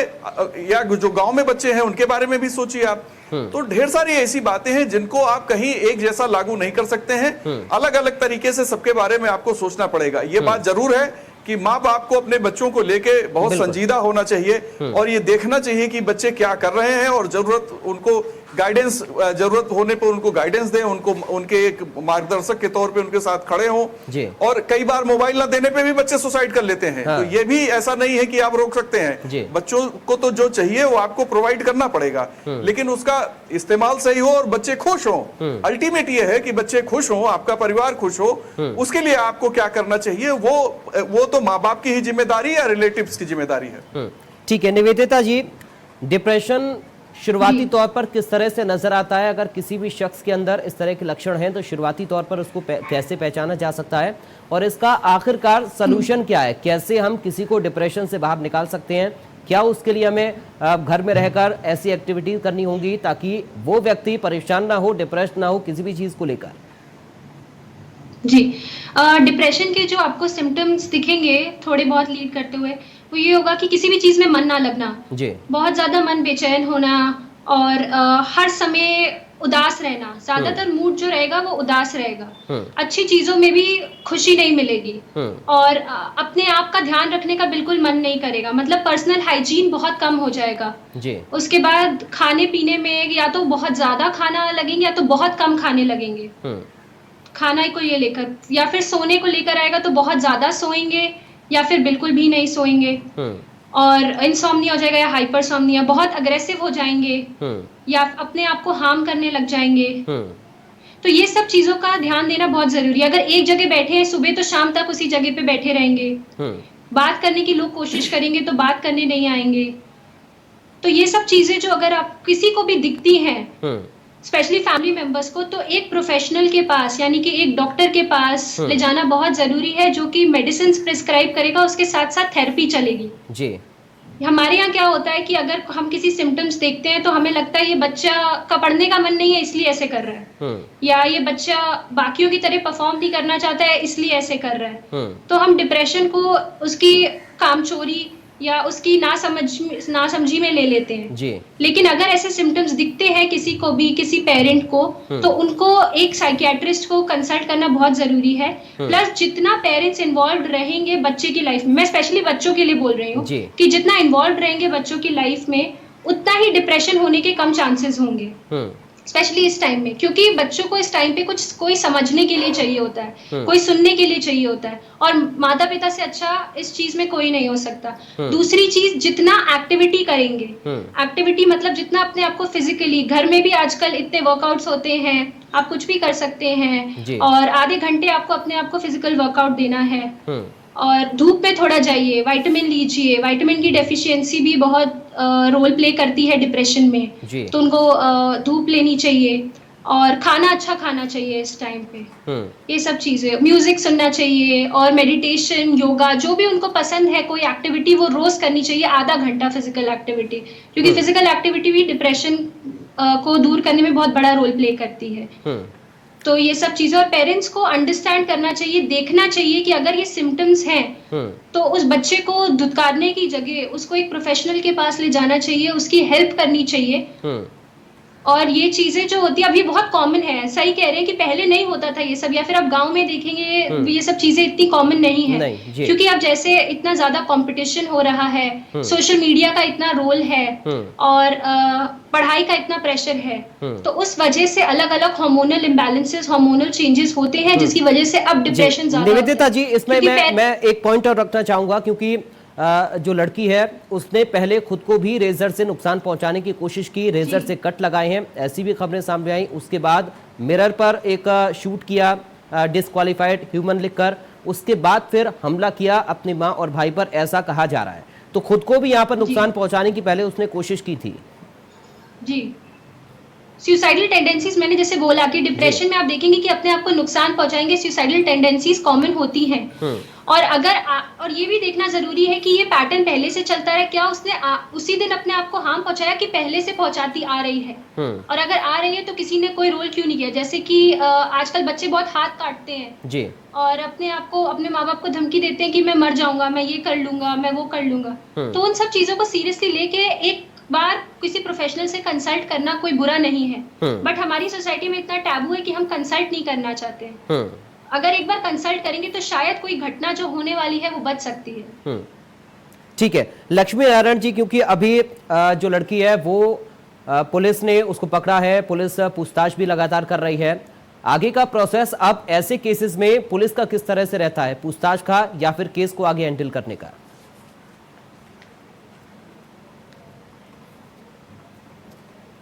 या जो गांव में बच्चे हैं उनके बारे में भी सोचिए आप। तो ढेर सारी ऐसी बातें हैं जिनको आप कहीं एक जैसा लागू नहीं कर सकते हैं। अलग अलग तरीके से सबके बारे में आपको सोचना पड़ेगा। ये बात जरूर है कि माँ बाप को अपने बच्चों को लेके बहुत संजीदा होना चाहिए और ये देखना चाहिए कि बच्चे क्या कर रहे हैं और जरूरत उनको गाइडेंस, जरूरत होने पर उनको गाइडेंस दें, उनको उनके एक मार्गदर्शक के तौर पे उनके साथ खड़े हों। और कई बार मोबाइल ना देने पे भी बच्चे सुसाइड कर लेते हैं। तो ये भी ऐसा नहीं है कि आप रोक सकते हैं। बच्चों को तो जो चाहिए वो आपको प्रोवाइड करना पड़ेगा, लेकिन उसका इस्तेमाल सही हो और बच्चे खुश हों। अल्टीमेट ये है कि बच्चे खुश हों, आपका परिवार खुश हो। उसके लिए आपको क्या करना चाहिए, वो तो माँ बाप की ही जिम्मेदारी या रिलेटिव्स की जिम्मेदारी है। ठीक है निवेदिता जी, डिप्रेशन शुरुआती तौर पर किस तरह से नजर आता है? अगर किसी भी शख्स के अंदर इस तरह के लक्षण हैं तो शुरुआती तौर पर उसको कैसे पहचाना जा सकता है और इसका आखिरकार सलूशन क्या है? कैसे हम किसी को डिप्रेशन से बाहर निकाल सकते हैं? क्या उसके लिए हमें घर में रहकर ऐसी एक्टिविटीज करनी होंगी ताकि वो व्यक्ति परेशान ना हो, डिप्रेस ना हो किसी भी चीज को लेकर? जी, डिप्रेशन के जो आपको सिम्टम्स दिखेंगे थोड़े बहुत लीड करते हुए, वो ये होगा कि किसी भी चीज में मन ना लगना, बहुत ज्यादा मन बेचैन होना और हर समय उदास रहना। ज्यादातर मूड जो रहेगा वो उदास रहेगा। अच्छी चीजों में भी खुशी नहीं मिलेगी और अपने आप का ध्यान रखने का बिल्कुल मन नहीं करेगा, मतलब पर्सनल हाइजीन बहुत कम हो जाएगा। उसके बाद खाने पीने में या तो बहुत ज्यादा खाना लगेंगे या तो बहुत कम खाने लगेंगे। खाना को ये लेकर या फिर सोने को लेकर आएगा तो बहुत ज्यादा सोएंगे या फिर बिल्कुल भी नहीं सोएंगे और इंसोम्निया हो जाएगा या हाइपरसोम्निया, बहुत अग्रेसिव हो जाएंगे या अपने आप को हार्म करने लग जाएंगे। तो ये सब चीजों का ध्यान देना बहुत जरूरी है। अगर एक जगह बैठे हैं सुबह तो शाम तक उसी जगह पे बैठे रहेंगे, बात करने की लोग कोशिश करेंगे तो बात करने नहीं आएंगे। तो ये सब चीजें जो अगर आप किसी को भी दिखती हैं, स्पेशली फैमिली मेंबर्स को, तो एक प्रोफेशनल के पास यानी कि एक डॉक्टर के पास ले जाना बहुत जरूरी है, जो कि मेडिसिन प्रिस्क्राइब करेगा, उसके साथ साथ थेरेपी चलेगी। जी हमारे यहाँ क्या होता है कि अगर हम किसी सिम्टम्स देखते हैं तो हमें लगता है ये बच्चा का पढ़ने का मन नहीं है इसलिए ऐसे कर रहा है, या ये बच्चा बाकियों की तरह परफॉर्म नहीं करना चाहता है इसलिए ऐसे कर रहा है। तो हम डिप्रेशन को उसकी कामचोरी या उसकी नासमझी में ले लेते हैं जी। लेकिन अगर ऐसे सिम्टम्स दिखते हैं किसी को भी, किसी पेरेंट को, तो उनको एक साइकियाट्रिस्ट को कंसल्ट करना बहुत जरूरी है। प्लस जितना पेरेंट्स इन्वॉल्व रहेंगे बच्चे की लाइफ में, मैं स्पेशली बच्चों के लिए बोल रही हूँ कि जितना इन्वॉल्व रहेंगे बच्चों की लाइफ में उतना ही डिप्रेशन होने के कम चांसेस होंगे, स्पेशली इस टाइम में, क्योंकि बच्चों को इस टाइम पे कोई समझने के लिए चाहिए होता है, कोई सुनने के लिए चाहिए होता है, और माता पिता से अच्छा इस चीज में कोई नहीं हो सकता। दूसरी चीज, जितना एक्टिविटी करेंगे, एक्टिविटी मतलब जितना अपने आप को फिजिकली, घर में भी आजकल इतने वर्कआउट्स होते हैं, आप कुछ भी कर सकते हैं, और आधे घंटे आपको अपने आप को फिजिकल वर्कआउट देना है, और धूप पे थोड़ा जाइए, विटामिन लीजिए, विटामिन की डेफिशिएंसी भी बहुत रोल प्ले करती है डिप्रेशन में, तो उनको धूप लेनी चाहिए, और खाना अच्छा खाना चाहिए इस टाइम पे, ये सब चीजें, म्यूजिक सुनना चाहिए, और मेडिटेशन, योगा, जो भी उनको पसंद है, कोई एक्टिविटी वो रोज करनी चाहिए, आधा घंटा फिजिकल एक्टिविटी, क्योंकि फिजिकल एक्टिविटी भी डिप्रेशन को दूर करने में बहुत बड़ा रोल प्ले करती है। तो ये सब चीजें, और पेरेंट्स को अंडरस्टैंड करना चाहिए, देखना चाहिए कि अगर ये सिम्टम्स हैं तो उस बच्चे को धुतकारने की जगह उसको एक प्रोफेशनल के पास ले जाना चाहिए, उसकी हेल्प करनी चाहिए। और ये चीजें जो होती है अभी बहुत कॉमन है, सही कह रहे हैं कि पहले नहीं होता था ये सब, या फिर आप गांव में देखेंगे ये सब चीजें इतनी कॉमन नहीं है, क्योंकि अब जैसे इतना ज्यादा कंपटीशन हो रहा है, सोशल मीडिया का इतना रोल है, और पढ़ाई का इतना प्रेशर है, तो उस वजह से अलग अलग हार्मोनल इम्बैलेंसेस, हार्मोनल चेंजेस होते हैं, जिसकी वजह से अब डिप्रेशन ज्यादा। निवेदिता जी, इसमें मैं एक पॉइंट और रखना चाहूंगा, क्योंकि जो लड़की है उसने पहले खुद को भी रेजर से नुकसान पहुंचाने की कोशिश की, रेजर से कट लगाए हैं, ऐसी भी खबरें सामने आई। उसके बाद मिरर पर एक शूट किया डिस्क्वालीफाइड ह्यूमन लिखकर, उसके बाद फिर हमला किया अपनी मां और भाई पर, ऐसा कहा जा रहा है। तो खुद को भी यहाँ पर नुकसान पहुंचाने की पहले उसने कोशिश की थी। जी, सुसाइडल टेंडेंसीज, मैंने जैसे बोला कि डिप्रेशन में आप देखेंगे कि अपने आप को नुकसान पहुंचाएंगे, सुसाइडल टेंडेंसीज कॉमन होती हैं। और और ये भी देखना जरूरी है कि ये पैटर्न पहले से चलता है, क्या उसने उसी दिन अपने आप को हार्म पहुंचाया कि पहले से पहुंचाती आ रही है, और अगर आ रही है तो किसी ने कोई रोल क्यों नहीं किया। जैसे कि आजकल बच्चे बहुत हाथ काटते हैं जी, और अपने आप को, अपने माँ बाप को धमकी देते हैं कि मैं मर जाऊंगा, मैं ये कर लूंगा, मैं वो कर लूंगा। तो उन सब चीजों को सीरियसली लेके एक बार किसी प्रोफेशनल से कंसल्ट करना कोई बुरा नहीं है, बट हमारी सोसाइटी में इतना टैबू है कि हम कंसल्ट नहीं करना चाहते हैं। अगर एक बार कंसल्ट करेंगे तो शायद कोई घटना जो होने वाली है वो बच सकती है। ठीक है लक्ष्मी नारायण जी, क्योंकि अभी जो लड़की है वो पुलिस ने उसको पकड़ा है, पुलिस पूछताछ भी लगातार कर रही है, आगे का प्रोसेस अब ऐसे केसेस में पुलिस का किस तरह से रहता है, पूछताछ का या फिर केस को आगे हैंडल करने का?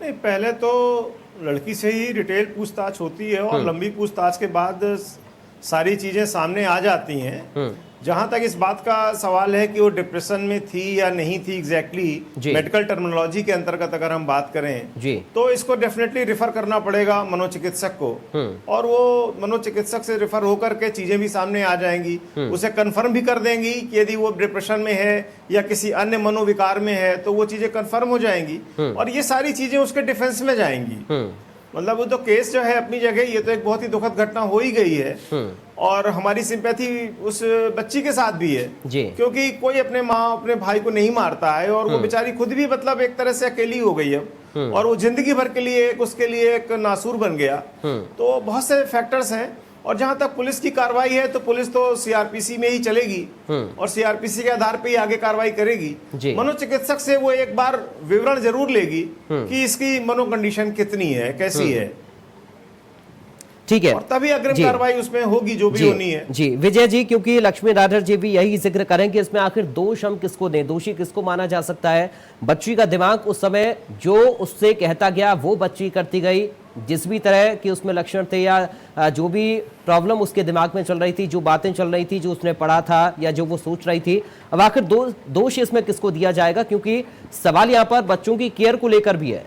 नहीं, पहले तो लड़की से ही डिटेल पूछताछ होती है, और लंबी पूछताछ के बाद सारी चीजें सामने आ जाती हैं। जहां तक इस बात का सवाल है कि वो डिप्रेशन में थी या नहीं थी, एग्जैक्टली मेडिकल टर्मिनोलॉजी के अंतर्गत अगर हम बात करें तो इसको डेफिनेटली रिफर करना पड़ेगा मनोचिकित्सक को, और वो मनोचिकित्सक से रिफर होकर के चीजें भी सामने आ जाएंगी, उसे कंफर्म भी कर देंगी कि यदि वो डिप्रेशन में है या किसी अन्य मनोविकार में है, तो वो चीजें कंफर्म हो जाएंगी, और ये सारी चीजें उसके डिफेंस में जाएंगी। मतलब वो तो केस जो है अपनी जगह, ये तो एक बहुत ही दुखद घटना हो ही गई है, और हमारी सिंपैथी उस बच्ची के साथ भी है जी, क्योंकि कोई अपने माँ अपने भाई को नहीं मारता है, और वो बेचारी खुद भी मतलब एक तरह से अकेली हो गई अब, और वो जिंदगी भर के लिए उसके लिए एक नासूर बन गया। तो बहुत से फैक्टर्स हैं, और जहां तक पुलिस की कार्रवाई है तो पुलिस तो सीआरपीसी में ही चलेगी, और सीआरपीसी के आधार पे ही आगे कार्रवाई करेगी। मनोचिकित्सक से वो एक बार विवरण जरूर लेगी कि इसकी मनो कंडीशन कितनी है, कैसी है, ठीक है, और तभी अग्रिम कार्रवाई उसमें होगी जो भी होनी है। जी विजय जी, क्योंकि लक्ष्मी नारायण जी भी यही जिक्र करें कि इसमें आखिर दोष हम किसको दें, दोषी किसको माना जा सकता है। बच्ची का दिमाग उस समय जो उससे कहता गया वो बच्ची करती गई, जिस भी तरह के उसमें लक्षण थे या जो भी प्रॉब्लम उसके दिमाग में चल रही थी, जो बातें चल रही थी, जो उसने पढ़ा था या जो वो सोच रही थी, अब आखिर दोष इसमें किसको दिया जाएगा, क्योंकि सवाल यहाँ पर बच्चों की केयर को लेकर भी है।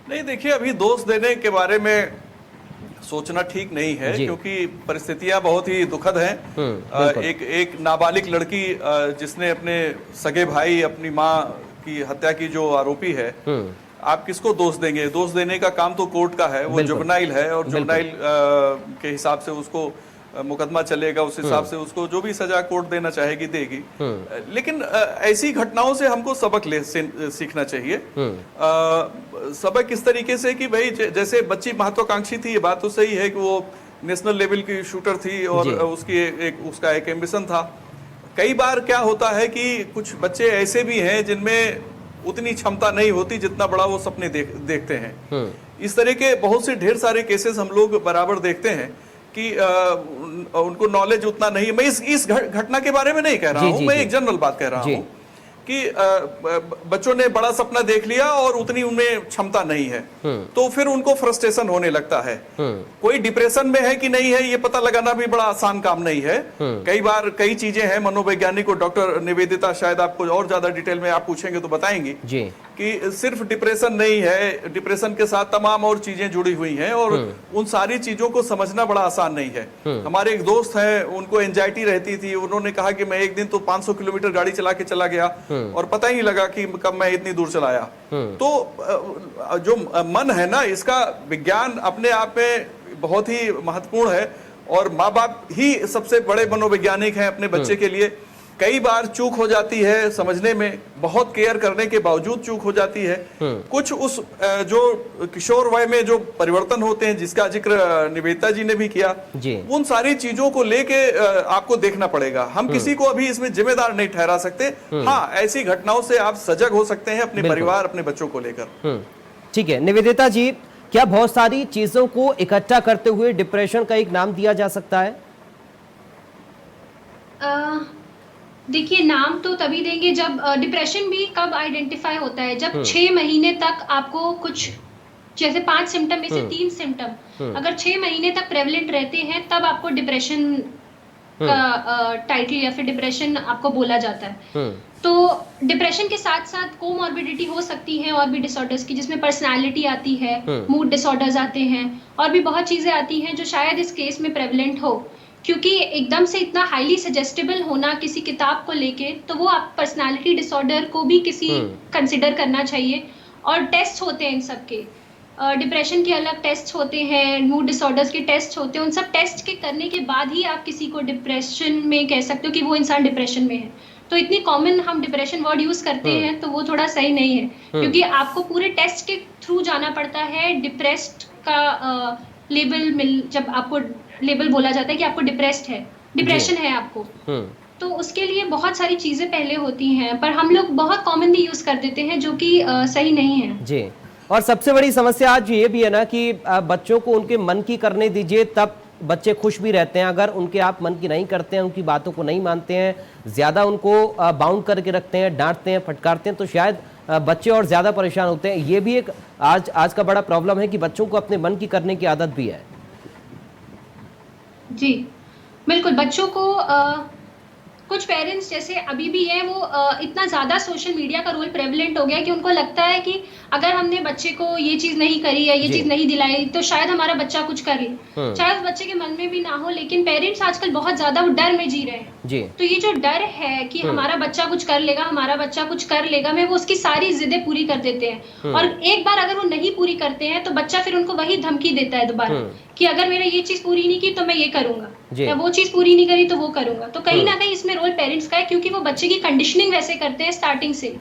नहीं, देखिए, अभी दोष देने के बारे में सोचना ठीक नहीं है, क्योंकि परिस्थितियां बहुत ही दुखद हैं। एक नाबालिग लड़की जिसने अपने सगे भाई, अपनी माँ की हत्या की जो आरोपी है, आप किसको दोष देंगे? दोष देने का काम तो कोर्ट का है, वो जुवेनाइल है, और जुवेनाइल के हिसाब से उसको मुकदमा चलेगा, उस हिसाब से उसको जो भी सजा कोर्ट देना चाहेगी देगी। लेकिन ऐसी घटनाओं से हमको सबक सीखना चाहिए। सबक इस तरीके से कि भाई जैसे बच्ची महत्वाकांक्षी थी, ये बात तो सही है कि वो नेशनल लेवल की शूटर थी और उसका एक एम्बिशन था। कई बार क्या होता है कि कुछ बच्चे ऐसे भी हैं जिनमें उतनी क्षमता नहीं होती जितना बड़ा वो सपने देखते हैं। इस तरह के बहुत से ढेर सारे केसेस हम लोग बराबर देखते हैं कि उनको नॉलेज उतना नहीं है। मैं इस घटना के बारे में नहीं कह रहा हूं, मैं एक जनरल बात कह रहा हूं कि बच्चों ने बड़ा सपना देख लिया और उतनी उनमें क्षमता नहीं है, तो फिर उनको फ्रस्ट्रेशन होने लगता है। कोई डिप्रेशन में है कि नहीं है ये पता लगाना भी बड़ा आसान काम नहीं है। कई बार कई चीजें हैं, मनोवैज्ञानिक और डॉक्टर निवेदिता शायद आपको और ज्यादा डिटेल में आप पूछेंगे तो बताएंगी कि सिर्फ डिप्रेशन नहीं है, डिप्रेशन के साथ तमाम और चीजें जुड़ी हुई हैं और उन सारी चीजों को समझना बड़ा आसान नहीं है। हमारे एक दोस्त हैं, उनको एंजाइटी रहती थी, उन्होंने कहा कि मैं एक दिन तो 500 किलोमीटर गाड़ी चला के चला गया और पता ही नहीं लगा कि कब मैं इतनी दूर चलाया। तो जो मन है ना, इसका विज्ञान अपने आप में बहुत ही महत्वपूर्ण है और माँ बाप ही सबसे बड़े मनोवैज्ञानिक हैं अपने बच्चे के लिए। कई बार चूक हो जाती है समझने में, बहुत केयर करने के बावजूद चूक हो जाती है। कुछ उस जो किशोर वय में जो परिवर्तन होते हैं जिसका जिक्र निवेदिता जी ने भी किया, उन सारी चीजों को लेके आपको देखना पड़ेगा। हम किसी को अभी इसमें जिम्मेदार नहीं ठहरा सकते। हाँ, ऐसी घटनाओं से आप सजग हो सकते हैं अपने परिवार, अपने बच्चों को लेकर। ठीक है निवेदिता जी, क्या बहुत सारी चीजों को इकट्ठा करते हुए डिप्रेशन का एक नाम दिया जा सकता है? देखिए, नाम तो तभी देंगे जब डिप्रेशन भी कब आइडेंटिफाई होता है, जब 6 महीने तक आपको कुछ जैसे 5 सिम्टम में से 3 सिम्टम अगर 6 महीने तक प्रेवलेंट रहते हैं तब आपको डिप्रेशन का टाइटल या फिर डिप्रेशन आपको बोला जाता है। तो डिप्रेशन के साथ साथ कोमॉर्बिडिटी हो सकती है और भी डिसऑर्डर्स की, जिसमें पर्सनालिटी आती है, मूड डिसऑर्डर्स आते हैं और भी बहुत चीजें आती हैं जो शायद इस केस में प्रेवलेंट हो, क्योंकि एकदम से इतना हाईली सजेस्टेबल होना किसी किताब को लेके, तो वो आप पर्सनालिटी डिसऑर्डर को भी किसी कंसिडर करना चाहिए। और टेस्ट होते हैं इन सब के, डिप्रेशन के अलग टेस्ट होते हैं, मूड डिसऑर्डर्स के टेस्ट होते हैं, उन सब टेस्ट के करने के बाद ही आप किसी को डिप्रेशन में कह सकते हो कि वो इंसान डिप्रेशन में है। तो इतनी कॉमन हम डिप्रेशन वर्ड यूज करते हैं तो वो थोड़ा सही नहीं है, क्योंकि आपको पूरे टेस्ट के थ्रू जाना पड़ता है। डिप्रेस्ड का लेबल जब आपको लेबल बोला जाता है कि आपको डिप्रेस्ड है, डिप्रेशन है आपको, तो उसके लिए बहुत सारी चीजें पहले होती हैं, पर हम लोग बहुत कॉमनली यूज कर देते हैं जो कि सही नहीं है जी। और सबसे बड़ी समस्या आज ये भी है ना कि बच्चों को उनके मन की करने दीजिए, तब बच्चे खुश भी रहते हैं। अगर उनके आप मन की नहीं करते हैं, उनकी बातों को नहीं मानते हैं, ज्यादा उनको बाउंड करके रखते हैं, डांटते हैं, फटकारते हैं, तो शायद बच्चे और ज्यादा परेशान होते हैं। ये भी एक आज का बड़ा प्रॉब्लम है कि बच्चों को अपने मन की करने की आदत भी है। जी बिल्कुल, बच्चों को कुछ पेरेंट्स जैसे अभी भी है, वो इतना ज्यादा सोशल मीडिया का रोल प्रेवलेंट हो गया कि उनको लगता है कि अगर हमने बच्चे को ये चीज नहीं करी या ये चीज नहीं दिलाई तो शायद हमारा बच्चा कुछ कर ले। शायद बच्चे के मन में भी ना हो, लेकिन पेरेंट्स आजकल बहुत ज्यादा डर में जी रहे हैं। तो ये जो डर है कि हमारा बच्चा कुछ कर लेगा, हमारा बच्चा कुछ कर लेगा, में वो उसकी सारी जिदें पूरी कर देते हैं। और एक बार अगर वो नहीं पूरी करते हैं तो बच्चा फिर उनको वही धमकी देता है दोबारा कि अगर मैंने ये चीज पूरी नहीं की तो मैं ये करूंगा, या वो चीज पूरी नहीं करी तो वो करूंगा। तो कहीं ना कहीं इसमें रोल पेरेंट्स का है, क्योंकि वो बच्चे की कंडीशनिंग वैसे करते हैं स्टार्टिंग से।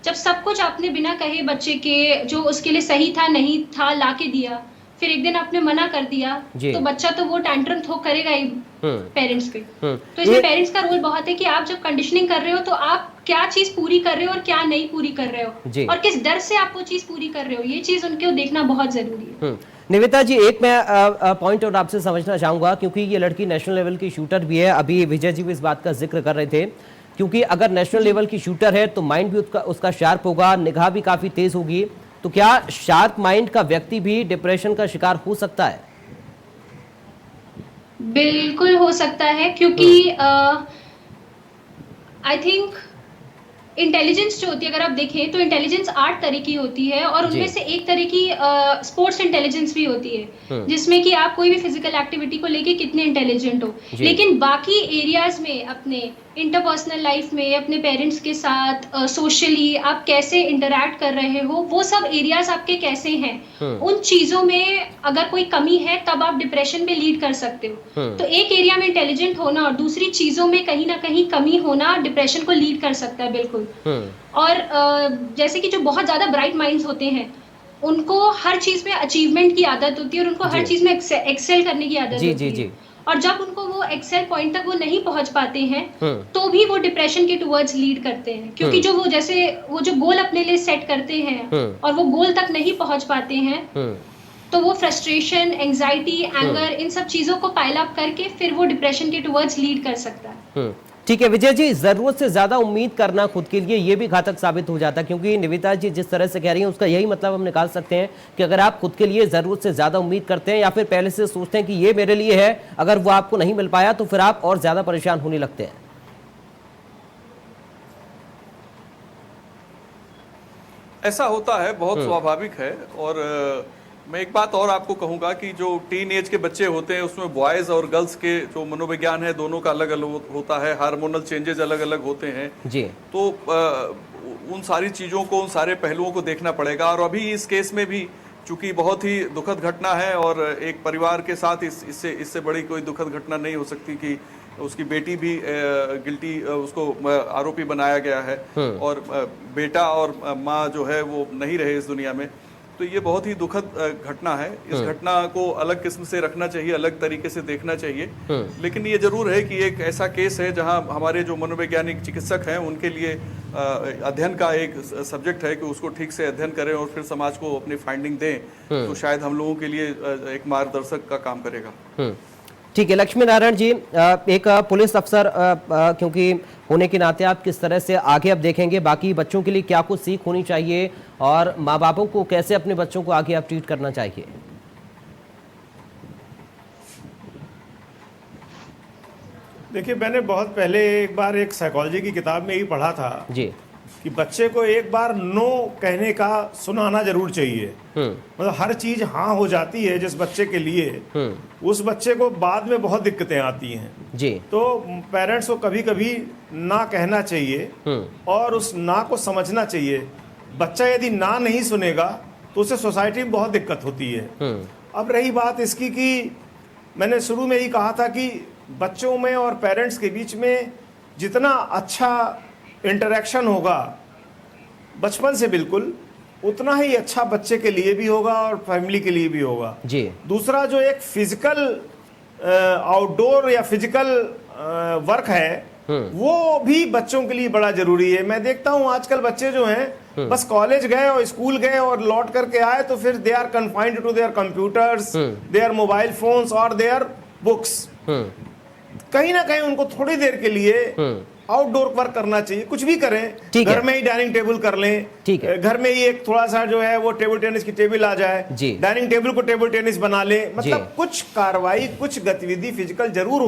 जब सब कुछ आपने बिना कहे बच्चे के जो उसके लिए सही था नहीं था लाके दिया, फिर एक दिन आपने मना कर दिया, तो बच्चा तो वो टैंट्रम थ्रो करेगा ही पेरेंट्स पे। तो इसमें पेरेंट्स का रोल बहुत है कि आप जब कंडीशनिंग कर रहे हो तो आप क्या चीज पूरी कर रहे हो और क्या नहीं पूरी कर रहे हो, और किस डर से आप वो चीज पूरी कर रहे हो, ये चीज उनको देखना बहुत जरूरी है। निवेदिता जी, एक मैं पॉइंट और आपसे समझना चाहूंगा, क्योंकि ये लड़की नेशनल लेवल की शूटर भी है। अभी विजय जी भी इस बात का जिक्र कर रहे थे, क्योंकि अगर नेशनल लेवल की शूटर है तो माइंड भी उसका शार्प होगा, निगाह भी काफी तेज होगी। तो क्या शार्प माइंड का व्यक्ति भी डिप्रेशन का शिकार हो सकता है? बिल्कुल हो सकता है, क्योंकि आई थिंक इंटेलिजेंस जो होती है, अगर आप देखें तो इंटेलिजेंस 8 तरह की होती है, और उनमें से एक तरह की स्पोर्ट्स इंटेलिजेंस भी होती है, जिसमें कि आप कोई भी फिजिकल एक्टिविटी को लेके कितने इंटेलिजेंट हो। लेकिन बाकी एरियाज में अपने इंटरपर्सनल लाइफ में अपने पेरेंट्स के साथ सोशली आप कैसे इंटरैक्ट कर रहे हो, वो सब एरियाज आपके कैसे हैं, उन चीजों में अगर कोई कमी है तब आप डिप्रेशन में लीड कर सकते हो। तो एक एरिया में इंटेलिजेंट होना और दूसरी चीजों में कहीं ना कहीं कमी होना डिप्रेशन को लीड कर सकता है, बिल्कुल। और जैसे कि जो बहुत ज्यादा ब्राइट माइंड्स होते हैं उनको हर चीज में अचीवमेंट की आदत होती है और उनको हर चीज में एक्सेल करने की आदत होती है। और जब उनको वो एक्सेल पॉइंट तक वो नहीं पहुंच पाते हैं तो भी वो डिप्रेशन के टुवर्ड्स लीड करते हैं, क्योंकि जो वो जो गोल अपने लिए सेट करते हैं और वो गोल तक नहीं पहुंच पाते हैं, तो वो फ्रस्ट्रेशन, एंजाइटी, एंगर, इन सब चीजों को पाइल अप करके फिर वो डिप्रेशन के टुवर्ड्स लीड कर सकता है। ठीक है विजय जी, जरूरत से ज्यादा उम्मीद करना खुद के लिए ये भी घातक साबित हो जाता है, क्योंकि निवेदिता जी जिस तरह से कह रही हैं उसका यही मतलब हम निकाल सकते हैं कि अगर आप खुद के लिए जरूरत से ज्यादा उम्मीद करते हैं या फिर पहले से सोचते हैं कि ये मेरे लिए है, अगर वो आपको नहीं मिल पाया तो फिर आप और ज्यादा परेशान होने लगते हैं। ऐसा होता है, बहुत स्वाभाविक है। और मैं एक बात और आपको कहूंगा कि जो टीन एज के बच्चे होते हैं उसमें बॉयज और गर्ल्स के जो मनोविज्ञान है दोनों का अलग अलग होता है, हार्मोनल चेंजेस अलग अलग होते हैं जी। तो उन सारी चीज़ों को, उन सारे पहलुओं को देखना पड़ेगा। और अभी इस केस में भी चूंकि बहुत ही दुखद घटना है और एक परिवार के साथ इससे बड़ी कोई दुखद घटना नहीं हो सकती कि उसकी बेटी भी गिल्टी, उसको आरोपी बनाया गया है और बेटा और माँ जो है वो नहीं रहे इस दुनिया में। तो ये बहुत ही दुखद घटना है। इस घटना को अलग किस्म से रखना चाहिए, अलग तरीके से देखना चाहिए। लेकिन ये जरूर है कि एक ऐसा केस है जहां हमारे जो मनोवैज्ञानिक चिकित्सक हैं उनके लिए अध्ययन का एक सब्जेक्ट है कि उसको ठीक से अध्ययन करें और फिर समाज को अपनी फाइंडिंग दें, तो शायद हम लोगों के लिए एक मार्गदर्शक का काम करेगा। ठीक है लक्ष्मी नारायण जी, एक पुलिस अफसर क्योंकि होने के नाते आप किस तरह से आगे अब देखेंगे, बाकी बच्चों के लिए क्या कुछ सीख होनी चाहिए और माँ बापों को कैसे अपने बच्चों को आगे आप ट्रीट करना चाहिए? देखिए, मैंने बहुत पहले एक बार एक साइकोलॉजी की किताब में ही पढ़ा था जी कि बच्चे को एक बार नो कहने का सुनाना जरूर चाहिए। मतलब हर चीज हाँ हो जाती है जिस बच्चे के लिए, उस बच्चे को बाद में बहुत दिक्कतें आती हैं जी। तो पेरेंट्स को कभी कभी ना कहना चाहिए और उस ना को समझना चाहिए। बच्चा यदि ना नहीं सुनेगा तो उसे सोसाइटी में बहुत दिक्कत होती है। अब रही बात इसकी कि मैंने शुरू में ही कहा था कि बच्चों में और पेरेंट्स के बीच में जितना अच्छा इंटरेक्शन होगा बचपन से बिल्कुल, उतना ही अच्छा बच्चे के लिए भी होगा और फैमिली के लिए भी होगा जी। दूसरा जो एक फिजिकल आउटडोर या फिजिकल वर्क है वो भी बच्चों के लिए बड़ा जरूरी है। मैं देखता हूँ आजकल बच्चे जो हैं बस कॉलेज गए और स्कूल गए और लौट करके आए तो फिर they are confined to their computers, their mobile phones और देयर बुक्स। कहीं ना कहीं उनको थोड़ी देर के लिए आउटडोर वर्क करना चाहिए। कुछ भी करें, घर में ही डाइनिंग टेबल कर लें, घर में ही एक थोड़ा सा जो है वो टेबल टेनिस की टेबल आ जाए, डाइनिंग टेबल को टेबल टेनिस बना लें। मतलब कुछ कार्रवाई, कुछ गतिविधि फिजिकल जरूर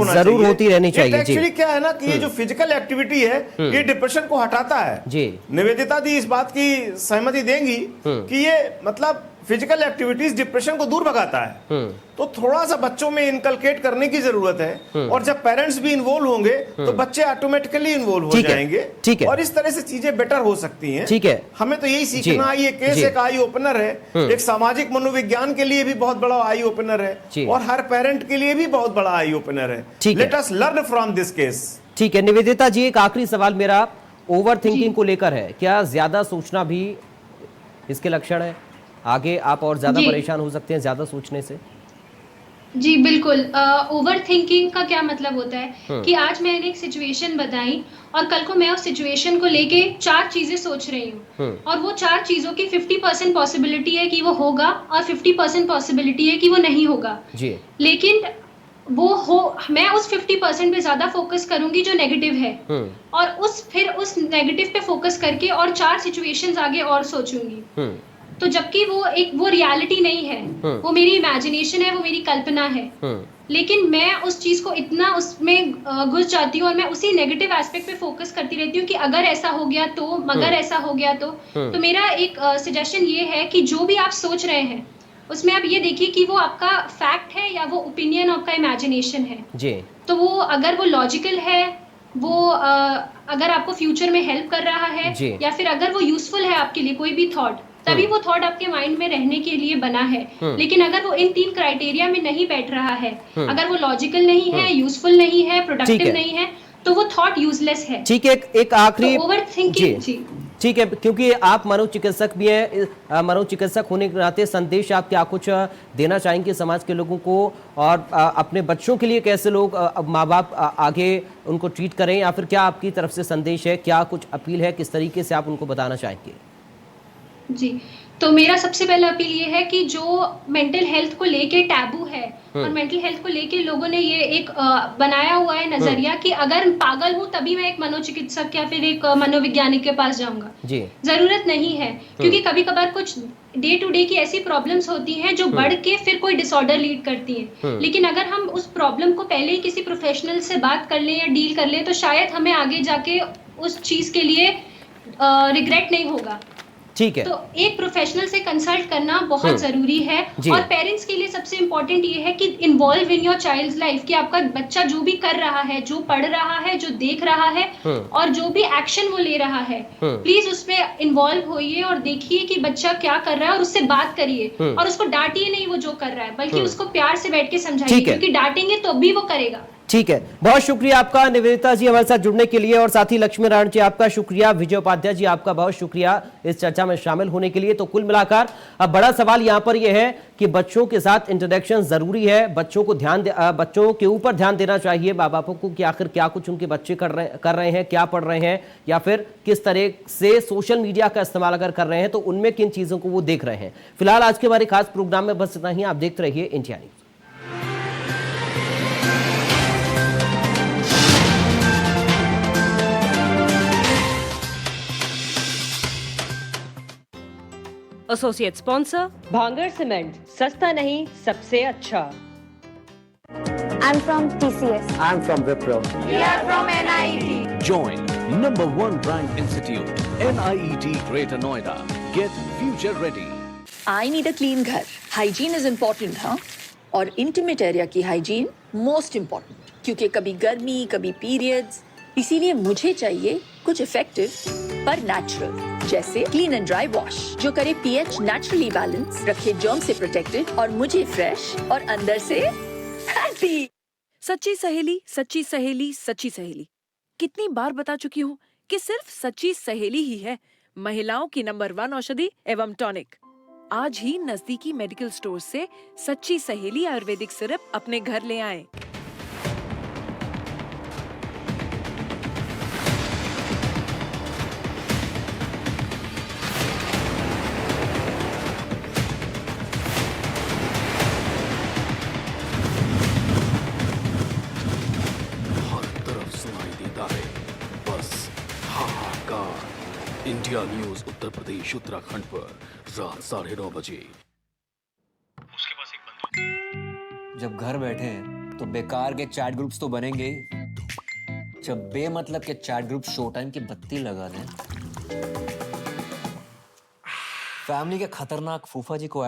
होती रहनी चाहिए। एक्चुअली क्या है ना कि ये जो फिजिकल एक्टिविटी है ये डिप्रेशन को हटाता है जी। निवेदिता दी इस बात की सहमति देंगी कि ये मतलब फिजिकल एक्टिविटीज डिप्रेशन को दूर भगाता है। तो थोड़ा सा बच्चों में इनकलकेट करने की जरूरत है और जब पेरेंट्स भी इन्वॉल्व होंगे तो बच्चे ऑटोमेटिकली इन्वॉल्व हो जाएंगे और इस तरह से चीजें बेटर हो सकती हैं। ठीक है, हमें तो यही सीखना है। ये केस एक आई ओपनर है, एक सामाजिक मनोविज्ञान के लिए भी बहुत बड़ा आई ओपनर है और हर पेरेंट के लिए भी बहुत बड़ा आई ओपनर है। Let us learn from this case. ठीक है निवेदिता जी, एक आखिरी सवाल मेरा ओवर थिंकिंग को लेकर है। क्या ज्यादा सोचना भी इसके लक्षण है? आगे आप और ज्यादा परेशान हो सकते हैं ज्यादा सोचने से। जी बिल्कुल। ओवर थिंकिंग का क्या मतलब होता है कि आज मैंने एक सिचुएशन बताई और कल को मैं उस सिचुएशन को लेके 4 चीजें सोच रही हूँ और वो 4 चीजों की 50% पॉसिबिलिटी है कि वो होगा और 50% पॉसिबिलिटी है कि वो नहीं होगा जी। लेकिन मैं उस 50% पे ज्यादा फोकस करूंगी जो नेगेटिव है और फिर उस नेगेटिव पे फोकस करके और 4 सिचुएशंस आगे और सोचूंगी। तो जबकि वो रियलिटी नहीं है, वो मेरी इमेजिनेशन है, वो मेरी कल्पना है। लेकिन मैं उस चीज को इतना उसमें घुस जाती हूँ और मैं उसी नेगेटिव एस्पेक्ट पे फोकस करती रहती हूँ कि अगर ऐसा हो गया तो, मगर ऐसा हो गया तो मेरा एक सजेशन ये है कि जो भी आप सोच रहे हैं उसमें आप ये देखिए कि वो आपका फैक्ट है या वो ओपिनियन, आपका इमेजिनेशन है जी। तो वो अगर वो लॉजिकल है वो अगर आपको फ्यूचर में हेल्प कर रहा है जी। या फिर अगर वो यूजफुल है आपके लिए, कोई भी थॉट, तभी वो थॉट आपके माइंड में रहने के लिए बना है। लेकिन अगर वो इन 3 क्राइटेरिया में नहीं बैठ रहा है, अगर वो लॉजिकल नहीं है, यूजफुल नहीं है, प्रोडक्टिव नहीं है, तो वो थॉट यूजलेस है। ठीक है, एक आखिरी तो ओवरथिंकिंग, जी ठीक है, क्योंकि आप मनोचिकित्सक भी हैं, मनोचिकित्सक होने के नाते संदेश आप क्या कुछ देना चाहेंगे समाज के लोगों को, और अपने बच्चों के लिए कैसे लोग माँ बाप आगे उनको ट्रीट करें, या फिर क्या आपकी तरफ से संदेश है, क्या कुछ अपील है, किस तरीके से आप उनको बताना चाहेंगे? जी, तो मेरा सबसे पहला अपील ये है कि जो मेंटल हेल्थ को लेके टैबू है और मेंटल हेल्थ को लेके लोगों ने ये एक बनाया हुआ है नजरिया कि अगर पागल हूं तभी मैं एक मनोचिकित्सक या फिर एक मनोवैज्ञानिक के पास जाऊंगा। जी। जरूरत नहीं है, क्योंकि कभी कभार कुछ डे टू डे की ऐसी प्रॉब्लम्स होती हैं जो बढ़ के फिर कोई डिसऑर्डर लीड करती हैं। लेकिन अगर हम उस प्रॉब्लम को पहले ही किसी प्रोफेशनल से बात कर लें या डील कर लें, तो शायद हमें आगे जाके उस चीज के लिए रिग्रेट नहीं होगा। ठीक है, तो एक प्रोफेशनल से कंसल्ट करना बहुत जरूरी है। और पेरेंट्स के लिए सबसे इम्पोर्टेंट ये है कि involve in your child's life, कि आपका बच्चा जो भी कर रहा है, जो पढ़ रहा है, जो देख रहा है और जो भी एक्शन वो ले रहा है, प्लीज उसमें इन्वॉल्व होइए और देखिए कि बच्चा क्या कर रहा है, और उससे बात करिए। और उसको डांटिए नहीं वो जो कर रहा है, बल्कि उसको प्यार से बैठ के समझाइए, क्योंकि डांटेंगे तो भी वो करेगा। ठीक है, बहुत शुक्रिया आपका निवेदिता जी हमारे साथ जुड़ने के लिए, और साथ ही लक्ष्मी नारायण जी आपका शुक्रिया, विजय उपाध्याय जी आपका बहुत शुक्रिया इस चर्चा में शामिल होने के लिए। तो कुल मिलाकर अब बड़ा सवाल यहाँ पर यह है कि बच्चों के साथ इंटरेक्शन जरूरी है, बच्चों को बच्चों के ऊपर ध्यान देना चाहिए माँ बापों को कि आखिर क्या कुछ उनके बच्चे कर रहे हैं, क्या पढ़ रहे हैं, या फिर किस तरह से सोशल मीडिया का इस्तेमाल अगर कर रहे हैं तो उनमें किन चीजों को वो देख रहे हैं। फिलहाल आज के हमारे खास प्रोग्राम में बस इतना ही। आप देखते रहिए इंडिया न्यूज। एसोसिएट स्पॉन्सर भांगर सीमेंट, सस्ता नहीं सबसे अच्छा। I'm from TCS. I'm from Wipro. We are from NIET. Join #1 rank institute, NIET Greater Noida. Get future ready. I need a clean घर. Hygiene is important, हाँ? और intimate area की hygiene most important. क्योंकि कभी गर्मी, कभी periods. इसीलिए मुझे चाहिए कुछ इफेक्टिव पर नेचुरल, जैसे क्लीन एंड ड्राई वॉश जो करे पीएच नेचुरली बैलेंस, रखे जर्म से प्रोटेक्टेड और मुझे फ्रेश और अंदर से हैप्पी। सच्ची सहेली, सच्ची सहेली, सच्ची सहेली। कितनी बार बता चुकी हूँ कि सिर्फ सच्ची सहेली ही है महिलाओं की नंबर 1 औषधि एवं टॉनिक। आज ही नजदीकी मेडिकल स्टोर से सच्ची सहेली आयुर्वेदिक सिरप अपने घर ले आएं। इंडिया न्यूज उत्तर प्रदेश उत्तराखंड पर रात 9:30 बजे। उसके पास एक बंदूक। जब घर बैठे हैं तो बेकार के चैट ग्रुप्स तो बनेंगे ही। जब बेमतलब के चैट ग्रुप शो टाइम की बत्ती लगा दें, फैमिली के खतरनाक फूफा जी को